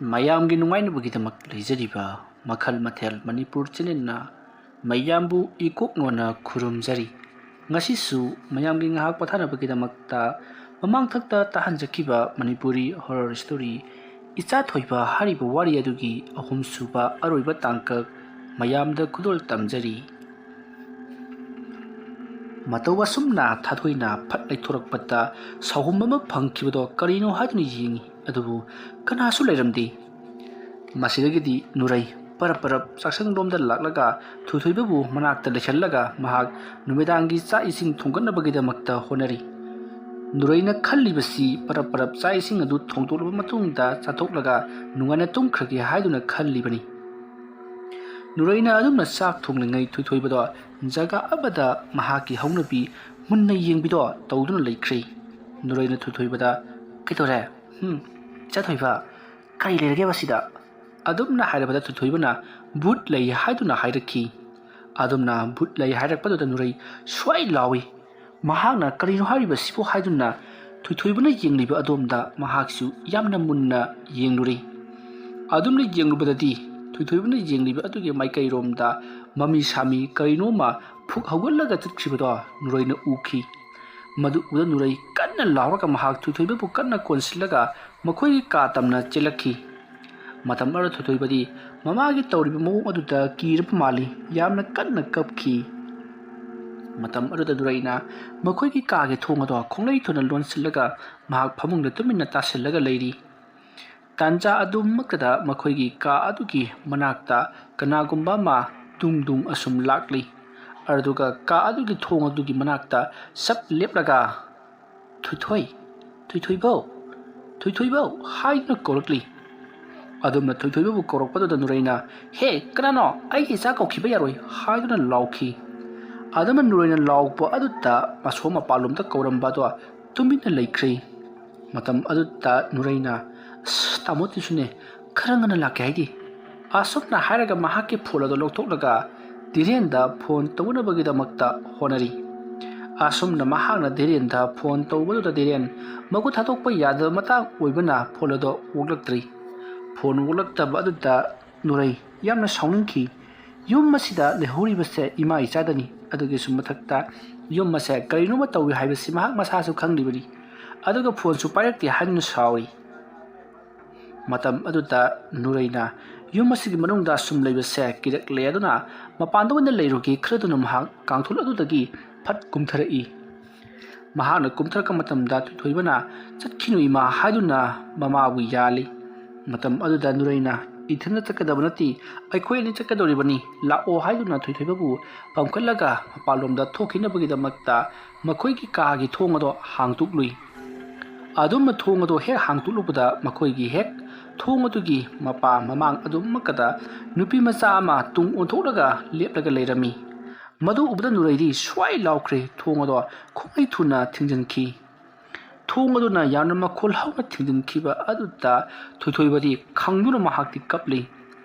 ꯃꯌꯥꯝꯒꯤ ꯅꯨꯡꯉꯥꯏꯅꯕꯒꯤꯗꯃꯛ ꯂꯩꯖꯔꯤꯕ ꯃꯈꯜ ꯃꯊꯦꯜ ꯃꯅꯤꯄꯨꯔ ꯆꯦꯅꯦꯜꯅ ꯃꯌꯥꯝꯕꯨ ꯏꯀꯣꯛꯅꯣꯅ ꯈꯨꯔꯨꯝꯖꯔꯤ꯫ ꯉꯁꯤꯁꯨ ꯃꯌꯥꯝꯒꯤ ꯉꯥꯏꯍꯥꯛ ꯄꯣꯊꯥꯅꯕꯒꯤꯗꯃꯛꯇ ꯃꯃꯥꯡꯊꯛꯇ ꯇꯥꯍꯟꯖꯈꯤꯕ ꯃꯅꯤꯄꯨꯔꯤ ꯍꯣꯔꯔ ꯁ꯭ꯇꯣꯔꯤ ꯏꯆꯥꯊꯣꯏꯕ ꯍꯥꯏꯔꯤꯕ ꯋꯥꯔꯤ ꯑꯗꯨꯒꯤ ꯑꯍꯨꯝꯁꯨꯕ ꯑꯔꯣꯏꯕ ꯇꯥꯡꯀꯛ ꯃꯌꯥꯝꯗ ꯈꯨꯗꯣꯜ ꯇꯝꯖꯔꯤ꯫ ꯃꯇꯧ ꯑꯁꯨꯝꯅ ꯊꯥꯊꯣꯏꯅ ꯐꯠ ꯂꯩꯊꯣꯔꯛꯄꯗ ꯁꯥꯎꯍꯨꯝ ꯑꯃ ꯐꯪꯈꯤꯕꯗꯣ ꯀꯔꯤꯅꯣ ꯍꯥꯏꯗꯨꯅ ꯌꯦꯡꯉꯤ, ꯑꯗꯨꯕꯨ ꯀꯅꯥꯁꯨ ꯂꯩꯔꯝꯗꯦ꯫ ꯃꯁꯤꯗꯒꯤꯗꯤ ꯅꯨꯔꯩ ꯄꯔꯞ ꯄꯔꯞ ꯆꯥꯛꯁꯪꯂꯣꯝꯗ ꯂꯥꯛꯂꯒ ꯊꯣꯏꯊꯣꯏꯕꯕꯨ ꯃꯅꯥꯛꯇ ꯂꯩꯁꯜꯂꯒ ꯃꯍꯥꯛ ꯅꯨꯃꯤꯗꯥꯡꯒꯤ ꯆꯥꯛ ꯏꯁꯤꯡ ꯊꯣꯡꯒꯠꯅꯕꯒꯤꯗꯃꯛꯇ ꯍꯣꯠꯅꯔꯤ꯫ ꯅꯨꯔꯩꯅ ꯈꯜꯂꯤꯕꯁꯤ ꯄꯔꯞ ꯄꯔꯞ ꯆꯥꯛ ꯏꯁꯤꯡ ꯑꯗꯨ ꯊꯣꯡꯗꯣꯛꯂꯕ ꯃꯇꯨꯡꯗ ꯆꯥꯊꯣꯛꯂꯒ ꯅꯨꯡꯉꯥꯏꯅ ꯇꯨꯝꯈ꯭ꯔꯒꯦ ꯍꯥꯏꯗꯨꯅ ꯈꯜꯂꯤꯕꯅꯤ꯫ ꯅꯨꯔꯩꯅ ꯑꯗꯨꯝꯅ ꯆꯥꯛ ꯊꯣꯡꯂꯤꯉꯩ ꯊꯣꯏꯊꯣꯏꯕꯗꯣ ꯖꯒꯥ ꯑꯃꯗ ꯃꯍꯥꯛꯀꯤ ꯍꯧꯅꯕꯤ ꯃꯨꯟꯅ ꯌꯦꯡꯕꯤꯗꯣ ꯇꯧꯗꯨꯅ ꯂꯩꯈ꯭ꯔꯦ꯫ ꯅꯨꯔꯩꯅ ꯊꯣꯏꯊꯣꯏꯕꯗ "ꯀꯩꯗꯧꯔꯦ? ꯏꯆꯥꯊꯣꯏꯕ, ꯀꯔꯤ ꯂꯩꯔꯒꯦꯕ ꯁꯤꯗ?" ꯑꯗꯨꯝꯅ ꯍꯥꯏꯔꯕꯗ ꯊꯣꯏꯊꯣꯏꯕꯅ "ꯚꯨꯠ ꯂꯩ" ꯍꯥꯏꯗꯨꯅ ꯍꯥꯏꯔꯛꯈꯤ꯫ ꯑꯗꯨꯝꯅ ꯚꯨꯠ ꯂꯩ ꯍꯥꯏꯔꯛꯄꯗꯨꯗ ꯅꯨꯔꯩ ꯁ꯭ꯋꯥꯏ ꯂꯥꯎꯏ꯫ ꯃꯍꯥꯛꯅ ꯀꯔꯤꯅꯣ ꯍꯥꯏꯔꯤꯕꯁꯤꯕꯨ ꯍꯥꯏꯗꯨꯅ ꯊꯣꯏꯊꯣꯏꯕꯅ ꯌꯦꯡꯂꯤꯕ ꯑꯗꯣꯝꯗ ꯃꯍꯥꯛꯁꯨ ꯌꯥꯝꯅ ꯃꯨꯟꯅ ꯌꯦꯡꯂꯨꯔꯦ꯫ ꯑꯗꯨꯝꯅ ꯌꯦꯡꯂꯨꯕꯗꯗꯤ ꯊꯣꯏꯊꯣꯏꯕꯅ ꯌꯦꯡꯂꯤꯕ ꯑꯗꯨꯒꯤ ꯃꯥꯏꯀꯩꯔꯣꯝꯗ ꯃꯃꯤ ꯁꯥꯃꯤ ꯀꯔꯤꯅꯣꯃ ꯐꯨꯛ ꯍꯧꯒꯠꯂꯒ ꯆꯠꯈꯤꯕꯗꯣ ꯅꯨꯔꯩꯅ ꯎꯈꯤ꯫ ꯃꯗꯨ ꯎꯕꯗ ꯅꯨꯔꯩ ꯀꯟꯅ ꯂꯥꯎꯔꯒ ꯃꯍꯥꯛ ꯊꯣꯏꯊꯣꯏꯕꯕꯨ ꯀꯟꯅ ꯀꯣꯟꯁꯤꯜꯂꯒ ꯃꯈꯣꯏꯒꯤ ꯀꯥ ꯇꯝꯅ ꯆꯦꯜꯂꯛꯈꯤ꯫ ꯃꯇꯝ ꯑꯗꯨꯗ ꯊꯣꯏꯊꯣꯏꯕꯗꯤ ꯃꯃꯥꯒꯤ ꯇꯧꯔꯤꯕ ꯃꯑꯣꯡ ꯑꯗꯨꯗ ꯀꯤꯔꯕ ꯃꯥꯜꯂꯤ, ꯌꯥꯝꯅ ꯀꯟꯅ ꯀꯞꯈꯤ꯫ ꯃꯇꯝ ꯑꯗꯨꯗ ꯅꯨꯔꯩꯅ ꯃꯈꯣꯏꯒꯤ ꯀꯥꯒꯤ ꯊꯣꯡ ꯑꯗꯣ ꯈꯣꯡꯂꯩ ꯊꯨꯅ ꯂꯣꯟꯁꯤꯜꯂꯒ ꯃꯍꯥꯛ ꯐꯃꯨꯡꯗ ꯇꯨꯃꯤꯟꯅ ꯇꯥꯁꯤꯜꯂꯒ ꯂꯩꯔꯤ꯫ ꯇꯥꯟꯖꯥ ꯑꯗꯨꯃꯛꯇꯗ ꯃꯈꯣꯏꯒꯤ ꯀꯥ ꯑꯗꯨꯒꯤ ꯃꯅꯥꯛꯇ ꯀꯅꯥꯒꯨꯝꯕ ꯑꯃ ꯗꯨꯡ ꯗꯨꯡ ꯑꯁꯨꯝ ꯂꯥꯛꯂꯤ꯫ ꯑꯗꯨꯒ ꯀꯥ ꯑꯗꯨꯒꯤ ꯊꯣꯡ ꯑꯗꯨꯒꯤ ꯃꯅꯥꯛꯇ ꯁꯞ ꯂꯦꯞꯂꯒ "ꯊꯣꯏꯊꯣꯏ, ꯊꯣꯏꯊꯣꯏꯕꯧ, ꯊꯣꯏꯊꯣꯏꯕꯧ" ꯍꯥꯏꯗꯨꯅ ꯀꯧꯔꯛꯂꯤ꯫ ꯑꯗꯨꯝꯅ ꯊꯣꯏꯊꯣꯏꯕꯕꯨ ꯀꯧꯔꯛꯄꯗꯨꯗ ꯅꯨꯔꯩꯅ "ꯍꯦ, ꯀꯅꯥꯅꯣ? ꯑꯩꯒꯤ ꯏꯆꯥ ꯀꯧꯈꯤꯕ ꯌꯥꯔꯣꯏ" ꯍꯥꯏꯗꯨꯅ ꯂꯥꯎꯈꯤ꯫ ꯑꯗꯨꯝꯅ ꯅꯨꯔꯩꯅ ꯂꯥꯎꯕ ꯑꯗꯨꯗ ꯃꯁꯣꯝ ꯃꯄꯥꯟꯂꯣꯝꯗ ꯀꯧꯔꯝꯕ ꯑꯗꯣ ꯇꯨꯃꯤꯟꯅ ꯂꯩꯈ꯭ꯔꯦ꯫ ꯃꯇꯝ ꯑꯗꯨꯗ ꯅꯨꯔꯩꯅ "ꯇꯥꯃꯣꯗꯨꯁꯨꯅꯦ, ꯈꯔ ꯉꯟꯅ ꯂꯥꯛꯀꯦ ꯍꯥꯏꯗꯦ" ꯑꯁꯨꯝꯅ ꯍꯥꯏꯔꯒ ꯃꯍꯥꯛꯀꯤ ꯐꯣꯟ ꯑꯗꯨ ꯂꯧꯊꯣꯛꯂꯒ ꯙꯤꯔꯦꯟꯗ ꯐꯣꯟ ꯇꯧꯅꯕꯒꯤꯗꯃꯛꯇ ꯍꯣꯠꯅꯔꯤ꯫ ꯑꯁꯨꯝꯅ ꯃꯍꯥꯛꯅ ꯙꯤꯔꯦꯟꯗ ꯐꯣꯟ ꯇꯧꯕꯗꯨꯗ ꯙꯤꯔꯦꯟ ꯃꯈꯨꯠ ꯊꯥꯗꯣꯛꯄ ꯌꯥꯗꯕ ꯃꯇꯥꯡ ꯑꯣꯏꯕꯅ ꯐꯣꯟ ꯑꯗꯨ ꯑꯣꯛꯂꯛꯇ꯭ꯔꯤ꯫ ꯐꯣꯟ ꯑꯣꯛꯂꯛꯇꯕ ꯑꯗꯨꯗ ꯅꯨꯔꯩ ꯌꯥꯝꯅ ꯁꯥꯎꯅꯤꯡꯈꯤ꯫ ꯌꯨꯝ ꯑꯁꯤꯗ ꯂꯩꯍꯧꯔꯤꯕꯁꯦ ꯏꯃꯥ ꯏꯆꯥꯗꯅꯤ, ꯑꯗꯨꯒꯤꯁꯨ ꯃꯊꯛꯇ ꯌꯨꯝ ꯑꯁꯦ ꯀꯔꯤꯅꯣꯃ ꯇꯧꯏ ꯍꯥꯏꯕꯁꯤ ꯃꯍꯥꯛ ꯃꯁꯥꯁꯨ ꯈꯪꯂꯤꯕꯅꯤ, ꯑꯗꯨꯒ ꯐꯣꯟꯁꯨ ꯄꯥꯏꯔꯛꯇꯦ ꯍꯥꯏꯗꯨꯅ ꯁꯥꯎꯔꯤ꯫ ꯃꯇꯝ ꯑꯗꯨꯗ ꯅꯨꯔꯩꯅ ꯌꯨꯝ ꯑꯁꯤꯒꯤ ꯃꯅꯨꯡꯗ ꯁꯨꯝ ꯂꯩꯕꯁꯦ ꯀꯤꯔꯛꯂꯦ, ꯑꯗꯨꯅ ꯃꯄꯥꯟꯗ ꯑꯣꯏꯅ ꯂꯩꯔꯨꯒꯦ ꯈꯜꯂꯗꯨꯅ ꯃꯍꯥꯛ ꯀꯥꯡꯊꯣꯜ ꯑꯗꯨꯗꯒꯤ ꯐꯠ ꯀꯨꯝꯊꯔꯛꯏ꯫ ꯃꯍꯥꯛꯅ ꯀꯨꯝꯊꯔꯛꯄ ꯃꯇꯝꯗ ꯊꯣꯏꯊꯣꯏꯕꯅ "ꯆꯠꯈꯤꯅꯨ ꯏꯃꯥ" ꯍꯥꯏꯗꯨꯅ ꯃꯃꯥꯕꯨ ꯌꯥꯜꯂꯤ꯫ ꯃꯇꯝ ꯑꯗꯨꯗ ꯅꯨꯔꯩꯅ "ꯏꯊꯟꯇ ꯆꯠꯀꯗꯕ ꯅꯠꯇꯦ, ꯑꯩꯈꯣꯏ ꯑꯅꯤ ꯆꯠꯀꯗꯧꯔꯤꯕꯅꯤ, ꯂꯥꯛꯑꯣ" ꯍꯥꯏꯗꯨꯅ ꯊꯣꯏꯊꯣꯏꯕꯕꯨ ꯄꯝꯈꯠꯂꯒ ꯃꯄꯥꯟꯂꯣꯝꯗ ꯊꯣꯛꯈꯤꯅꯕꯒꯤꯗꯃꯛꯇ ꯃꯈꯣꯏꯒꯤ ꯀꯥꯒꯤ ꯊꯣꯡ ꯑꯗꯣ ꯍꯥꯡꯇꯣꯛꯂꯨꯏ꯫ ꯑꯗꯨꯝꯅ ꯊꯣꯡ ꯑꯗꯣ ꯍꯦꯛ ꯍꯥꯡꯇꯣꯛꯂꯨꯕꯗ ꯃꯈꯣꯏꯒꯤ ꯍꯦꯛ ꯊꯣꯡ ꯑꯗꯨꯒꯤ ꯃꯄꯥ ꯃꯃꯥꯡ ꯑꯗꯨꯃꯛꯇꯗ ꯅꯨꯄꯤ ꯃꯆꯥ ꯑꯃ ꯇꯨꯡ ꯑꯣꯟꯊꯣꯛꯂꯒ ꯂꯦꯞꯂꯒ ꯂꯩꯔꯝꯃꯤ꯫ ꯃꯗꯨ ꯎꯕꯗ ꯅꯨꯔꯩꯗꯤ ꯁ꯭ꯋꯥꯏ ꯂꯥꯎꯈ꯭ꯔꯦ, ꯊꯣꯡ ꯑꯗꯣ ꯈꯣꯡꯂꯩ ꯊꯨꯅ ꯊꯤꯡꯖꯤꯟꯈꯤ꯫ ꯊꯣꯡ ꯑꯗꯨꯅ ꯌꯥꯝꯅ ꯃꯈꯣꯜ ꯍꯧꯅ ꯊꯤꯡꯖꯤꯟꯈꯤꯕ ꯑꯗꯨꯗ ꯊꯣꯏꯊꯣꯏꯕꯗꯤ ꯈꯪꯗꯨꯅ ꯃꯍꯥꯛꯇꯤ ꯀꯞꯂꯤ꯫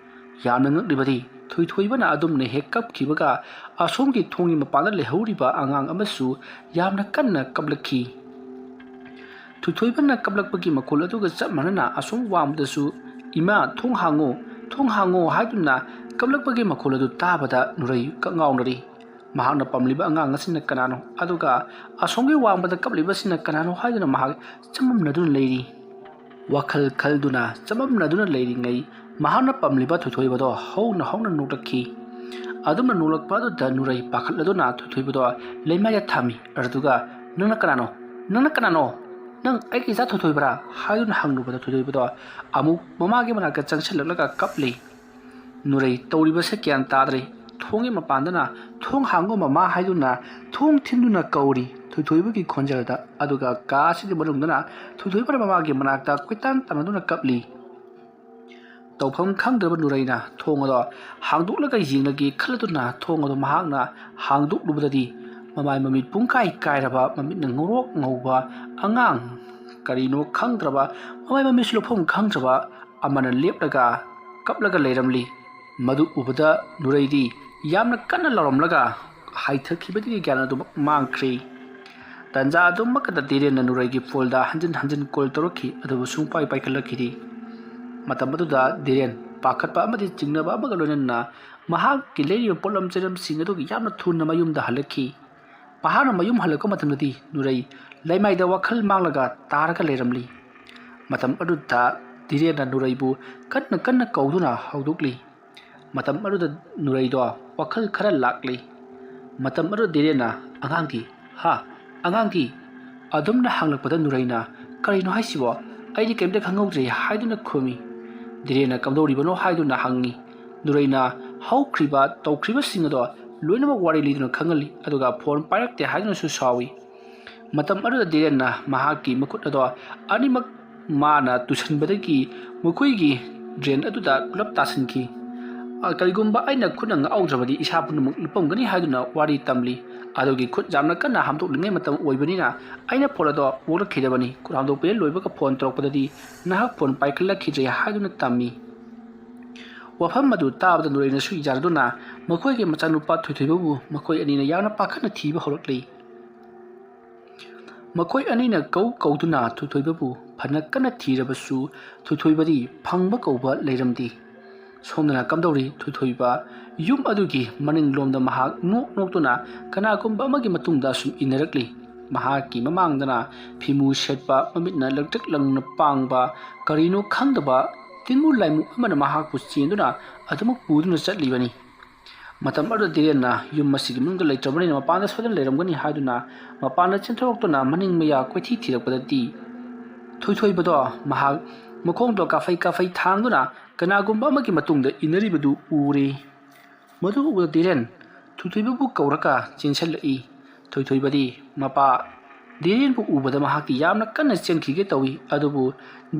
ꯌꯥꯝꯅ ꯉꯛꯂꯤꯕꯗꯤ ꯊꯣꯏꯊꯣꯏꯕꯅ ꯑꯗꯨꯝꯅ ꯍꯦꯛ ꯀꯞꯈꯤꯕꯒ ꯑꯁꯣꯝꯒꯤ ꯊꯣꯡꯒꯤ ꯃꯄꯥꯟꯗ ꯂꯩꯍꯧꯔꯤꯕ ꯑꯉꯥꯡ ꯑꯃꯁꯨ ꯌꯥꯝꯅ ꯀꯟꯅ ꯀꯞꯂꯛꯈꯤ꯫ ꯊꯣꯏꯊꯣꯏꯕꯅ ꯀꯞꯂꯛꯄꯒꯤ ꯃꯈꯣꯜ ꯑꯗꯨꯒ ꯆꯞ ꯃꯥꯟꯅꯅ ꯑꯁꯣꯝ ꯋꯥꯡꯃꯗꯁꯨ "ꯏꯃꯥ, ꯊꯣꯡ ꯍꯥꯡꯉꯣ, ꯊꯣꯡ ꯍꯥꯡꯉꯣ" ꯍꯥꯏꯗꯨꯅ ꯀꯞꯂꯛꯄꯒꯤ ꯃꯈꯣꯜ ꯑꯗꯨ ꯇꯥꯕꯗ ꯅꯨꯔꯩ ꯀꯛꯉꯥꯎꯅꯔꯤ꯫ ꯃꯍꯥꯛꯅ ꯄꯝꯂꯤꯕ ꯑꯉꯥꯡ ꯑꯁꯤꯅ ꯀꯅꯥꯅꯣ, ꯑꯗꯨꯒ ꯑꯁꯣꯝꯒꯤ ꯋꯥꯡꯃꯗ ꯀꯞꯂꯤꯕꯁꯤꯅ ꯀꯅꯥꯅꯣ ꯍꯥꯏꯗꯨꯅ ꯃꯍꯥꯛ ꯆꯃꯝꯅꯗꯨꯅ ꯂꯩꯔꯤ꯫ ꯋꯥꯈꯜ ꯈꯜꯗꯨꯅ ꯆꯃꯝꯅꯗꯨꯅ ꯂꯩꯔꯤꯉꯩ ꯃꯍꯥꯛꯅ ꯄꯝꯂꯤꯕ ꯊꯣꯏꯊꯣꯏꯕꯗꯣ ꯍꯧꯅ ꯍꯧꯅ ꯅꯣꯛꯂꯛꯈꯤ꯫ ꯑꯗꯨꯝꯅ ꯅꯣꯛꯂꯛꯄ ꯑꯗꯨꯗ ꯅꯨꯔꯩ ꯄꯥꯈꯠꯂꯗꯨꯅ ꯊꯣꯏꯊꯣꯏꯕꯗꯣ ꯂꯩꯃꯥꯏꯗ ꯊꯝꯃꯤ꯫ ꯑꯗꯨꯒ "ꯅꯪꯅ ꯀꯅꯥꯅꯣ? ꯅꯪꯅ ꯀꯅꯥꯅꯣ? ꯅꯪ ꯑꯩꯒꯤ ꯏꯆꯥ ꯊꯣꯏꯊꯣꯏꯕꯔꯥ?" ꯍꯥꯏꯗꯨꯅ ꯍꯪꯂꯨꯕꯗ ꯊꯣꯏꯊꯣꯏꯕꯗꯣ ꯑꯃꯨꯛ ꯃꯃꯥꯒꯤ ꯃꯅꯥꯛꯇ ꯆꯪꯁꯤꯜꯂꯛꯂꯒ ꯀꯞꯂꯤ꯫ ꯅꯨꯔꯩ ꯇꯧꯔꯤꯕꯁꯦ ꯒ꯭ꯌꯥꯟ ꯇꯥꯗ꯭ꯔꯦ꯫ ꯊꯣꯡꯒꯤ ꯃꯄꯥꯟꯗꯅ "ꯊꯣꯡ ꯍꯥꯡꯉꯣ ꯃꯃꯥ" ꯍꯥꯏꯗꯨꯅ ꯊꯣꯡ ꯊꯤꯟꯗꯨꯅ ꯀꯧꯔꯤ ꯊꯣꯏꯊꯣꯏꯕꯒꯤ ꯈꯣꯟꯖꯦꯜꯗ, ꯑꯗꯨꯒ ꯀꯥ ꯑꯁꯤꯒꯤ ꯃꯅꯨꯡꯗꯅ ꯊꯣꯏꯊꯣꯏꯕꯅ ꯃꯃꯥꯒꯤ ꯃꯅꯥꯛꯇ ꯀꯣꯏꯇꯥꯟ ꯇꯥꯟꯅꯗꯨꯅ ꯀꯞꯂꯤ꯫ ꯇꯧꯐꯝ ꯈꯪꯗ꯭ꯔꯕ ꯅꯨꯔꯩꯅ ꯊꯣꯡ ꯑꯗꯣ ꯍꯥꯡꯗꯣꯛꯂꯒ ꯌꯦꯡꯂꯒꯦ ꯈꯜꯂꯗꯨꯅ ꯊꯣꯡ ꯑꯗꯣ ꯃꯍꯥꯛꯅ ꯍꯥꯡꯗꯣꯛꯂꯨꯕꯗꯗꯤ ꯃꯃꯥꯏ ꯃꯃꯤꯠ ꯄꯨꯡꯀꯥꯏ ꯀꯥꯏꯔꯕ, ꯃꯃꯤꯠꯅ ꯉꯧꯔꯣꯛ ꯉꯧꯕ ꯑꯉꯥꯡ, ꯀꯔꯤꯅꯣ ꯈꯪꯗ꯭ꯔꯕ, ꯃꯃꯥꯏ ꯃꯃꯤꯠꯁꯨ ꯂꯧꯐꯝ ꯈꯪꯗ꯭ꯔꯕ ꯑꯃꯅ ꯂꯦꯞꯂꯒ ꯀꯞꯂꯒ ꯂꯩꯔꯝꯂꯤ꯫ ꯃꯗꯨ ꯎꯕꯗ ꯅꯨꯔꯩꯗꯤ ꯌꯥꯝꯅ ꯀꯟꯅ ꯂꯥꯎꯔꯝꯂꯒ ꯍꯥꯏꯊꯈꯤꯕꯗꯒꯤ ꯒ꯭ꯌꯥꯟ ꯑꯗꯨꯃꯛ ꯃꯥꯡꯈ꯭ꯔꯦ꯫ ꯇꯥꯟꯖꯥ ꯑꯗꯨꯃꯛꯇꯗ ꯙꯤꯔꯦꯟꯅ ꯅꯨꯔꯩꯒꯤ ꯐꯣꯟꯗ ꯍꯟꯖꯤꯟ ꯍꯟꯖꯤꯟ ꯀꯣꯜ ꯇꯧꯔꯛꯈꯤ, ꯑꯗꯨꯕꯨ ꯁꯨꯡꯄꯥꯏ ꯄꯥꯏꯈꯠꯂꯛꯈꯤꯗꯦ꯫ ꯃꯇꯝ ꯑꯗꯨꯗ ꯗꯤꯔꯦꯟ ꯄꯥꯈꯠꯄ ꯑꯃꯗꯤ ꯆꯤꯡꯅꯕ ꯑꯃꯒ ꯂꯣꯏꯅꯅ ꯃꯍꯥꯛꯀꯤ ꯂꯩꯔꯤꯕ ꯄꯣꯠꯂꯝ ꯆꯩꯔꯝꯁꯤꯡ ꯑꯗꯨ ꯌꯥꯝꯅ ꯊꯨꯅ ꯃꯌꯨꯝꯗ ꯍꯜꯂꯛꯈꯤ ꯃꯍꯥꯛꯅ ꯃꯌꯨꯝ ꯍꯜꯂꯛꯄ ꯃꯇꯝꯗꯗꯤ ꯅꯨꯔꯩ ꯂꯩꯃꯥꯏꯗ ꯋꯥꯈꯜ ꯃꯥꯡꯂꯒ ꯇꯥꯔꯒ ꯂꯩꯔꯝꯂꯤ ꯃꯇꯝ ꯑꯗꯨꯗ ꯗꯤꯔꯦꯟꯅ ꯅꯨꯔꯩꯕꯨ ꯀꯟꯅ ꯀꯟꯅ ꯀꯧꯗꯨꯅ ꯍꯧꯗꯣꯛꯂꯤ ꯃꯇꯝ ꯑꯗꯨꯗ ꯅꯨꯔꯩꯗꯣ ꯋꯥꯈꯜ ꯈꯔ ꯂꯥꯛꯂꯤ ꯃꯇꯝ ꯑꯗꯨꯗ ꯗꯤꯔꯦꯟꯅ ꯑꯉꯥꯡꯒꯤ ꯑꯉꯥꯡꯒꯤ ꯑꯗꯨꯝꯅ ꯍꯪꯂꯛꯄꯗ ꯅꯨꯔꯩꯅ ꯀꯔꯤꯅꯣ ꯍꯥꯏꯁꯤꯕꯣ ꯑꯩꯗꯤ ꯀꯩꯝꯇ ꯈꯪꯍꯧꯗ꯭ꯔꯦ ꯍꯥꯏꯗꯨꯅ ꯈꯨꯝꯃꯤ ꯗꯤꯔꯦꯟꯅ ꯀꯝꯗꯧꯔꯤꯕꯅꯣ ꯍꯥꯏꯗꯨꯅ ꯍꯪꯉꯤ ꯅꯨꯔꯩꯅ ꯍꯧꯈ꯭ꯔꯤꯕ ꯇꯧꯈ꯭ꯔꯤꯕꯁꯤꯡ ꯑꯗꯣ ꯂꯣꯏꯅꯃꯛ ꯋꯥꯔꯤ ꯂꯤꯗꯨꯅ ꯈꯪꯍꯜꯂꯤ ꯑꯗꯨꯒ ꯐꯣꯟ ꯄꯥꯏꯔꯛꯇꯦ ꯍꯥꯏꯗꯨꯅꯁꯨ ꯁꯥꯎꯏ ꯃꯇꯝ ꯑꯗꯨꯗ ꯗꯤꯔꯦꯟꯅ ꯃꯍꯥꯛꯀꯤ ꯃꯈꯨꯠ ꯑꯗꯣ ꯑꯅꯤꯃꯛ ꯃꯥꯅ ꯇꯨꯁꯟꯕꯗꯒꯤ ꯃꯈꯣꯏꯒꯤ ꯗ꯭ꯔꯦꯟ ꯑꯗꯨꯗ ꯄꯨꯂꯞ ꯇꯥꯁꯤꯟꯈꯤ ꯀꯔꯤꯒꯨꯝꯕ ꯑꯩꯅ ꯈꯨꯠꯅ ꯉꯥꯛꯍꯧꯗ꯭ꯔꯕꯗꯤ ꯏꯁꯥ ꯄꯨꯝꯅꯃꯛ ꯂꯨꯞꯄꯝꯒꯅꯤ ꯍꯥꯏꯗꯨꯅ ꯋꯥꯔꯤ ꯇꯝꯂꯤ ꯑꯗꯨꯒꯤ ꯈꯨꯠ ꯌꯥꯝꯅ ꯀꯟꯅ ꯍꯥꯝꯗꯣꯛꯂꯤꯉꯩ ꯃꯇꯝ ꯑꯣꯏꯕꯅꯤꯅ ꯑꯩꯅ ꯐꯣꯟ ꯑꯗꯣ ꯑꯣꯛꯂꯛꯈꯤꯗꯕꯅꯤ ꯈꯨꯠ ꯍꯥꯝꯗꯣꯛꯄ ꯂꯣꯏꯕꯒ ꯐꯣꯟ ꯇꯧꯔꯛꯄꯗꯗꯤ ꯅꯍꯥꯛ ꯐꯣꯟ ꯄꯥꯏꯈꯠꯂꯛꯈꯤꯗ꯭ꯔꯦ ꯍꯥꯏꯗꯨꯅ ꯇꯝꯃꯤ ꯋꯥꯐꯝ ꯑꯗꯨ ꯇꯥꯕꯗ ꯅꯨꯔꯩꯅꯁꯨ ꯌꯥꯖꯗꯨꯅ ꯃꯈꯣꯏꯒꯤ ꯃꯆꯥꯅꯨꯄꯥ ꯊꯣꯏꯊꯣꯏꯕꯕꯨ ꯃꯈꯣꯏ ꯑꯅꯤꯅ ꯌꯥꯝꯅ ꯄꯥꯈꯠꯅ ꯊꯤꯕ ꯍꯧꯔꯛꯂꯤ ꯃꯈꯣꯏ ꯑꯅꯤꯅ ꯀꯧꯗꯨꯅ ꯊꯣꯏꯊꯣꯏꯕꯕꯨ ꯐꯅ ꯀꯟꯅ ꯊꯤꯔꯕꯁꯨ ꯊꯣꯏꯊꯣꯏꯕꯗꯤ ꯐꯪꯕ ꯀꯧꯕ ꯂꯩꯔꯝꯗꯦ ꯁꯣꯝꯗꯅ ꯀꯝꯗꯧꯔꯤ ꯊꯣꯏꯊꯣꯏꯕ ꯌꯨꯝ ꯑꯗꯨꯒꯤ ꯃꯅꯤꯡꯂꯣꯝꯗ ꯃꯍꯥꯛ ꯅꯣꯛꯇꯨꯅ ꯀꯅꯥꯒꯨꯝꯕ ꯑꯃꯒꯤ ꯃꯇꯨꯡꯗ ꯁꯨꯝ ꯏꯟꯅꯔꯛꯂꯤ ꯃꯍꯥꯛꯀꯤ ꯃꯃꯥꯡꯗꯅ ꯐꯤꯃꯨ ꯁꯦꯠꯄ ꯃꯃꯤꯠꯅ ꯂꯪꯇ꯭ꯔꯤꯛ ꯂꯪꯅ ꯄꯥꯡꯕ ꯀꯔꯤꯅꯣ ꯈꯪꯗꯕ ꯇꯤꯟꯃꯨ ꯂꯥꯏꯃꯨ ꯑꯃꯅ ꯃꯍꯥꯛꯄꯨ ꯆꯦꯟꯗꯨꯅ ꯑꯗꯨꯃꯛ ꯄꯨꯗꯨꯅ ꯆꯠꯂꯤꯕꯅꯤ ꯃꯇꯝ ꯑꯗꯨꯗ ꯗꯤꯔꯦꯟꯅ ꯌꯨꯝ ꯑꯁꯤꯒꯤ ꯃꯅꯨꯡꯗ ꯂꯩꯇ꯭ꯔꯕꯅꯤꯅ ꯃꯄꯥꯟꯗ ꯁꯣꯏꯗꯅ ꯂꯩꯔꯝꯒꯅꯤ ꯍꯥꯏꯗꯨꯅ ꯃꯄꯥꯟꯗ ꯆꯦꯟꯊꯣꯔꯛꯇꯨꯅ ꯃꯅꯤꯡ ꯃꯌꯥ ꯀꯣꯏꯊꯤ ꯊꯤꯔꯛꯄꯗꯗꯤ ꯊꯣꯏꯊꯣꯏꯕꯗꯣ ꯃꯍꯥꯛ ꯃꯈꯣꯡꯗꯣ ꯀꯥꯐꯩ ꯊꯥꯡꯗꯨꯅ ꯀꯅꯥꯒꯨꯝꯕ ꯑꯃꯒꯤ ꯃꯇꯨꯡꯗ ꯏꯟꯅꯔꯤꯕꯗꯨ ꯎꯔꯦ ꯃꯗꯨ ꯎꯕꯗ ꯗꯤꯔꯦꯟ ꯊꯣꯏꯊꯣꯏꯕꯕꯨ ꯀꯧꯔꯒ ꯆꯦꯟꯁꯤꯜꯂꯛꯏ ꯊꯣꯏꯊꯣꯏꯕꯗꯤ ꯃꯄꯥ ꯗꯤꯔꯦꯟꯕꯨ ꯎꯕꯗ ꯃꯍꯥꯛꯀꯤ ꯌꯥꯝꯅ ꯀꯟꯅ ꯆꯦꯟꯈꯤꯒꯦ ꯇꯧꯏ ꯑꯗꯨꯕꯨ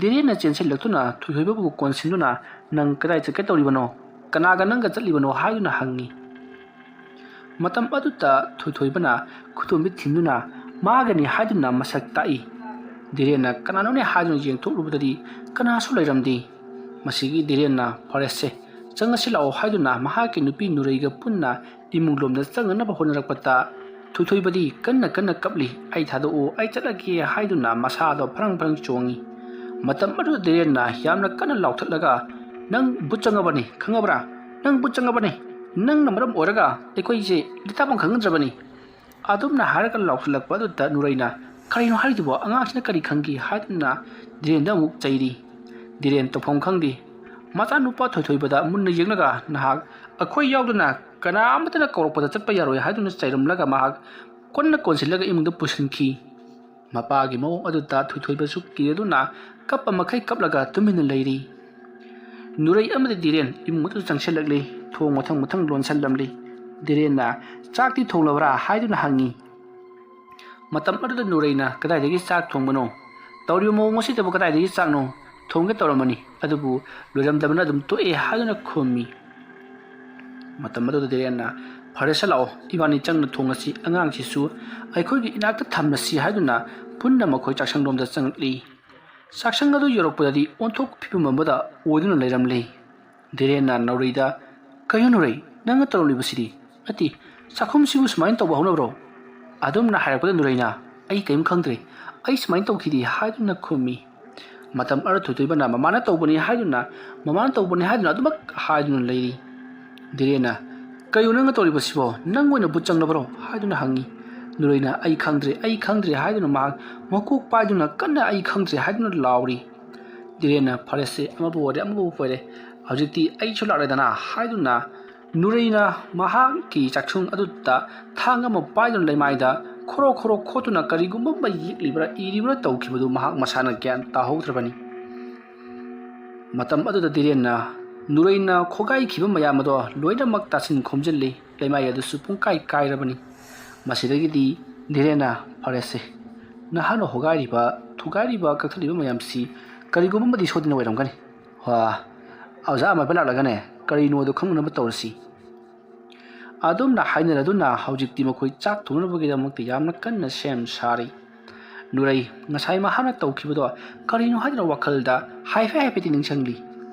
ꯗꯤꯔꯦꯟꯅ ꯆꯦꯟꯁꯤꯜꯂꯛꯇꯨꯅ ꯊꯣꯏꯊꯣꯏꯕꯕꯨ ꯀꯣꯟꯁꯤꯟꯗꯨꯅ ꯅꯪ ꯀꯗꯥꯏ ꯆꯠꯀꯦ ꯇꯧꯔꯤꯕꯅꯣ ꯀꯅꯥꯒ ꯅꯪꯒ ꯆꯠꯂꯤꯕꯅꯣ ꯍꯥꯏꯗꯨꯅ ꯍꯪꯉꯤ ꯃꯇꯝ ꯑꯗꯨꯗ ꯊꯣꯏꯊꯣꯏꯕꯅ ꯈꯨꯗꯣꯝꯕꯤ ꯊꯤꯟꯗꯨꯅ ꯃꯥꯒꯅꯤ ꯍꯥꯏꯗꯨꯅ ꯃꯁꯛ ꯇꯥꯛꯏ ꯗꯤꯔꯦꯟꯅ ꯀꯅꯥꯅꯣꯅꯦ ꯍꯥꯏꯗꯨꯅ ꯌꯦꯡꯊꯣꯛꯂꯨꯕꯗꯗꯤ ꯀꯅꯥꯁꯨ ꯂꯩꯔꯝꯗꯦ ꯃꯁꯤꯒꯤ ꯗꯤꯔꯦꯟꯅ ꯐꯔꯦꯁꯦ ꯆꯪꯉꯁꯤ ꯂꯥꯛꯑꯣ ꯍꯥꯏꯗꯨꯅ ꯃꯍꯥꯛꯀꯤ ꯅꯨꯄꯤ ꯅꯨꯔꯩꯒ ꯄꯨꯟꯅ ꯏꯃꯨꯡꯂꯣꯝꯗ ꯆꯪꯅꯅꯕ ꯍꯣꯠꯅꯔꯛꯄꯗ ꯊꯣꯏꯊꯣꯏꯕꯗꯤ ꯀꯟꯅ ꯀꯟꯅ ꯀꯞꯂꯤ ꯑꯩ ꯊꯥꯗꯣꯛꯎ ꯑꯩ ꯆꯠꯂꯒꯦ ꯍꯥꯏꯗꯨꯅ ꯃꯁꯥꯗꯣ ꯐꯔꯪ ꯆꯣꯡꯉꯤ ꯃꯇꯝ ꯑꯗꯨꯗ ꯗꯤꯔꯦꯟꯅ ꯌꯥꯝꯅ ꯀꯟꯅ ꯂꯥꯎꯊꯠꯂꯒ ꯅꯪ ꯕꯨꯠ ꯆꯪꯉꯕꯅꯤ ꯈꯪꯉꯕ꯭ꯔꯥ ꯅꯪ ꯕꯨꯠ ꯆꯪꯉꯕꯅꯤ ꯅꯪꯅ ꯃꯔꯝ ꯑꯣꯏꯔꯒ ꯑꯩꯈꯣꯏꯁꯦ ꯂꯤꯇꯥꯐꯝ ꯈꯪꯅꯗ꯭ꯔꯕꯅꯤ ꯑꯗꯨꯝꯅ ꯍꯥꯏꯔꯒ ꯂꯥꯎꯊꯠꯂꯛꯄ ꯑꯗꯨꯗ ꯅꯨꯔꯩꯅ ꯀꯔꯤꯅꯣ ꯍꯥꯏꯔꯤꯗꯨꯕꯣ ꯑꯉꯥꯡꯁꯤꯅ ꯀꯔꯤ ꯈꯪꯈꯤ ꯍꯥꯏꯗꯨꯅ ꯗꯤꯔꯦꯟꯗ ꯑꯃꯨꯛ ꯆꯩꯔꯤ ꯗꯤꯔꯦꯟ ꯇꯧꯐꯝ ꯈꯪꯗꯦ ꯃꯆꯥꯅꯨꯄꯥ ꯊꯣꯏꯊꯣꯏꯕꯗ ꯃꯨꯟꯅ ꯌꯦꯡꯂꯒ ꯅꯍꯥꯛ ꯑꯩꯈꯣꯏ ꯌꯥꯎꯗꯅ ꯀꯅꯥꯃꯠꯇꯅ ꯀꯧꯔꯛꯄꯗ ꯆꯠꯄ ꯌꯥꯔꯣꯏ ꯍꯥꯏꯗꯨꯅ ꯆꯩꯔꯝꯂꯒ ꯃꯍꯥꯛ ꯀꯟꯅ ꯀꯣꯟꯁꯤꯜꯂꯒ ꯏꯃꯨꯡꯗ ꯄꯨꯁꯤꯟꯈꯤ ꯃꯄꯥꯒꯤ ꯃꯑꯣꯡ ꯑꯗꯨꯗ ꯊꯣꯏꯊꯣꯏꯕꯁꯨ ꯀꯤꯔꯗꯨꯅ ꯀꯞꯄ ꯃꯈꯩ ꯀꯞꯂꯒ ꯇꯨꯃꯤꯟꯅ ꯂꯩꯔꯤ ꯅꯨꯔꯩ ꯑꯃꯗꯤ ꯗꯤꯔꯦꯟ ꯏꯃꯨꯡ ꯑꯗꯨ ꯆꯪꯁꯤꯜꯂꯛꯂꯤ ꯊꯣꯡ ꯃꯊꯪ ꯂꯣꯟꯁꯤꯜꯂꯝꯂꯤ ꯗꯤꯔꯦꯟꯅ ꯆꯥꯛꯇꯤ ꯊꯣꯡꯂꯕ꯭ꯔꯥ ꯍꯥꯏꯗꯨꯅ ꯍꯪꯉꯤ ꯃꯇꯝ ꯑꯗꯨꯗ ꯅꯨꯔꯩꯅ ꯀꯗꯥꯏꯗꯒꯤ ꯆꯥꯛ ꯊꯣꯡꯕꯅꯣ ꯇꯧꯔꯤꯕ ꯃꯑꯣꯡ ꯑꯁꯤꯗꯕꯨ ꯀꯗꯥꯏꯗꯒꯤ ꯆꯥꯛꯅꯣ ꯊꯣꯡꯒꯦ ꯇꯧꯔꯝꯕꯅꯤ ꯑꯗꯨꯕꯨ ꯂꯣꯏꯔꯝꯗꯕꯅ ꯑꯗꯨꯝ ꯇꯣꯛꯑꯦ ꯍꯥꯏꯗꯨꯅ ꯈꯨꯝꯃꯤ ꯃꯇꯝ ꯑꯗꯨꯗ ꯗꯤꯔꯦꯟꯅ ꯐꯔꯦꯁꯦ ꯂꯥꯛꯑꯣ ꯏꯕꯥꯅꯤ ꯆꯪꯅ ꯊꯣꯡꯉꯁꯤ ꯑꯉꯥꯡꯁꯤꯁꯨ ꯑꯩꯈꯣꯏꯒꯤ ꯏꯅꯥꯛꯇ ꯊꯝꯂꯁꯤ ꯍꯥꯏꯗꯨꯅ ꯄꯨꯟꯅ ꯃꯈꯣꯏ ꯆꯥꯛꯁꯪꯂꯣꯝꯗ ꯆꯪꯂꯛꯂꯤ ꯆꯥꯛꯁꯪ ꯑꯗꯨ ꯌꯧꯔꯛꯄꯗꯗꯤ ꯑꯣꯟꯊꯣꯛ ꯐꯤꯕꯝ ꯑꯃꯗ ꯑꯣꯏꯗꯨꯅ ꯂꯩꯔꯝꯂꯤ ꯗꯤꯔꯦꯟꯅ ꯅꯨꯔꯩꯗ ꯀꯩꯅꯣ ꯅꯨꯔꯩ ꯅꯪꯅ ꯇꯧꯔꯝꯂꯤꯕꯁꯤꯗꯤ ꯅꯠꯇꯦ ꯆꯥꯛꯈꯨꯝꯁꯤꯕꯨ ꯁꯨꯃꯥꯏꯅ ꯇꯧꯕ ꯍꯧꯅꯕ꯭ꯔꯣ ꯑꯗꯨꯝꯅ ꯍꯥꯏꯔꯛꯄꯗ ꯅꯨꯔꯩꯅ ꯑꯩ ꯀꯔꯤꯝ ꯈꯪꯗ꯭ꯔꯦ ꯑꯩ ꯁꯨꯃꯥꯏꯅ ꯇꯧꯈꯤꯗꯦ ꯍꯥꯏꯗꯨꯅ ꯈꯨꯝꯃꯤ ꯃꯇꯝ ꯑꯗꯨ ꯊꯣꯏꯊꯣꯏꯕꯅ ꯃꯃꯥꯅ ꯇꯧꯕꯅꯤ ꯍꯥꯏꯗꯨꯅ ꯑꯗꯨꯃꯛ ꯍꯥꯏꯗꯨꯅ ꯂꯩꯔꯤ ꯗꯤꯔꯦꯟꯅ ꯀꯩꯅꯣ ꯅꯪꯅ ꯇꯧꯔꯤꯕꯁꯤꯕꯣ ꯅꯪ ꯑꯣꯏꯅ ꯕꯨꯠ ꯆꯪꯂꯕ꯭ꯔꯣ ꯍꯥꯏꯗꯨꯅ ꯍꯪꯉꯤ ꯅꯨꯔꯩꯅ ꯑꯩ ꯈꯪꯗ꯭ꯔꯦ ꯍꯥꯏꯗꯨꯅ ꯃꯍꯥꯛ ꯃꯀꯣꯛ ꯄꯥꯏꯗꯨꯅ ꯀꯟꯅ ꯑꯩ ꯈꯪꯗ꯭ꯔꯦ ꯍꯥꯏꯗꯨꯅ ꯂꯥꯎꯔꯤ ꯗꯤꯔꯦꯟꯅꯐꯔꯦꯁꯦ ꯑꯃꯕꯨ ꯑꯣꯏꯔꯦ ꯍꯧꯖꯤꯛꯇꯤ ꯑꯩꯁꯨ ꯂꯥꯛꯂꯦꯗꯅ ꯍꯥꯏꯗꯨꯅ ꯅꯨꯔꯩꯅ ꯃꯍꯥꯛꯀꯤ ꯆꯥꯛꯁꯪ ꯑꯗꯨꯗ ꯊꯥꯡ ꯑꯃ ꯄꯥꯏꯗꯨꯅ ꯂꯩꯃꯥꯏꯗ ꯈꯣꯔꯣ ꯈꯣꯠꯇꯨꯅ ꯀꯔꯤꯒꯨꯝꯕ ꯑꯃ ꯌꯦꯛꯂꯤꯕ꯭ꯔꯥ ꯏꯔꯤꯕ꯭ꯔꯥ ꯇꯧꯈꯤꯕꯗꯨ ꯃꯍꯥꯛ ꯃꯁꯥꯅ ꯒ꯭ꯌꯥꯟ ꯇꯥꯍꯧꯗ꯭ꯔꯕꯅꯤ ꯃꯇꯝ ꯑꯗꯨꯗ ꯗꯤꯔꯦꯟꯅ ꯅꯨꯔꯩꯅ ꯈꯣꯒꯥꯏꯈꯤꯕ ꯃꯌꯥꯝ ꯑꯗꯣ ꯂꯣꯏꯅꯃꯛ ꯇꯥꯁꯤꯟ ꯈꯣꯝꯖꯤꯜꯂꯤ ꯂꯩꯃꯥꯏ ꯑꯗꯨꯁꯨ ꯄꯨꯡꯀꯥꯏ ꯀꯥꯏꯔꯕꯅꯤ ꯃꯁꯤꯗꯒꯤꯗꯤ ꯗꯤꯔꯦꯟꯅ ꯐꯔꯦꯁꯦ ꯅꯍꯥꯛꯅ ꯍꯣꯒꯥꯏꯔꯤꯕ ꯊꯨꯒꯥꯏꯔꯤꯕ ꯀꯛꯊꯠꯂꯤꯕ ꯃꯌꯥꯝꯁꯤ ꯀꯔꯤꯒꯨꯝꯕ ꯑꯃꯗꯤ ꯁꯣꯏꯗꯅ ꯑꯣꯏꯔꯝꯒꯅꯤ ꯑꯣꯖꯥ ꯑꯃ ꯂꯥꯛꯂꯒꯅꯦ ꯀꯔꯤꯅꯣꯗꯣ ꯈꯪꯅꯅꯕ ꯇꯧꯔꯁꯤ ꯑꯗꯨꯝꯅ ꯍꯥꯏꯅꯔꯗꯨꯅ ꯍꯧꯖꯤꯛꯇꯤ ꯃꯈꯣꯏ ꯆꯥꯛ ꯊꯣꯡꯅꯕꯒꯤꯗꯃꯛꯇ ꯌꯥꯝꯅ ꯀꯟꯅ ꯁꯦꯝ ꯁꯥꯔꯤ ꯅꯨꯔꯩ ꯉꯁꯥꯏ ꯃꯍꯥꯛꯅ ꯇꯧꯈꯤꯕꯗꯣ ꯀꯔꯤꯅꯣ ꯍꯥꯏꯗꯨꯅ ꯋꯥꯈꯜꯗ ꯍꯥꯏꯐꯦꯠꯇꯤ ꯅꯤꯡꯁꯤꯡꯂꯤ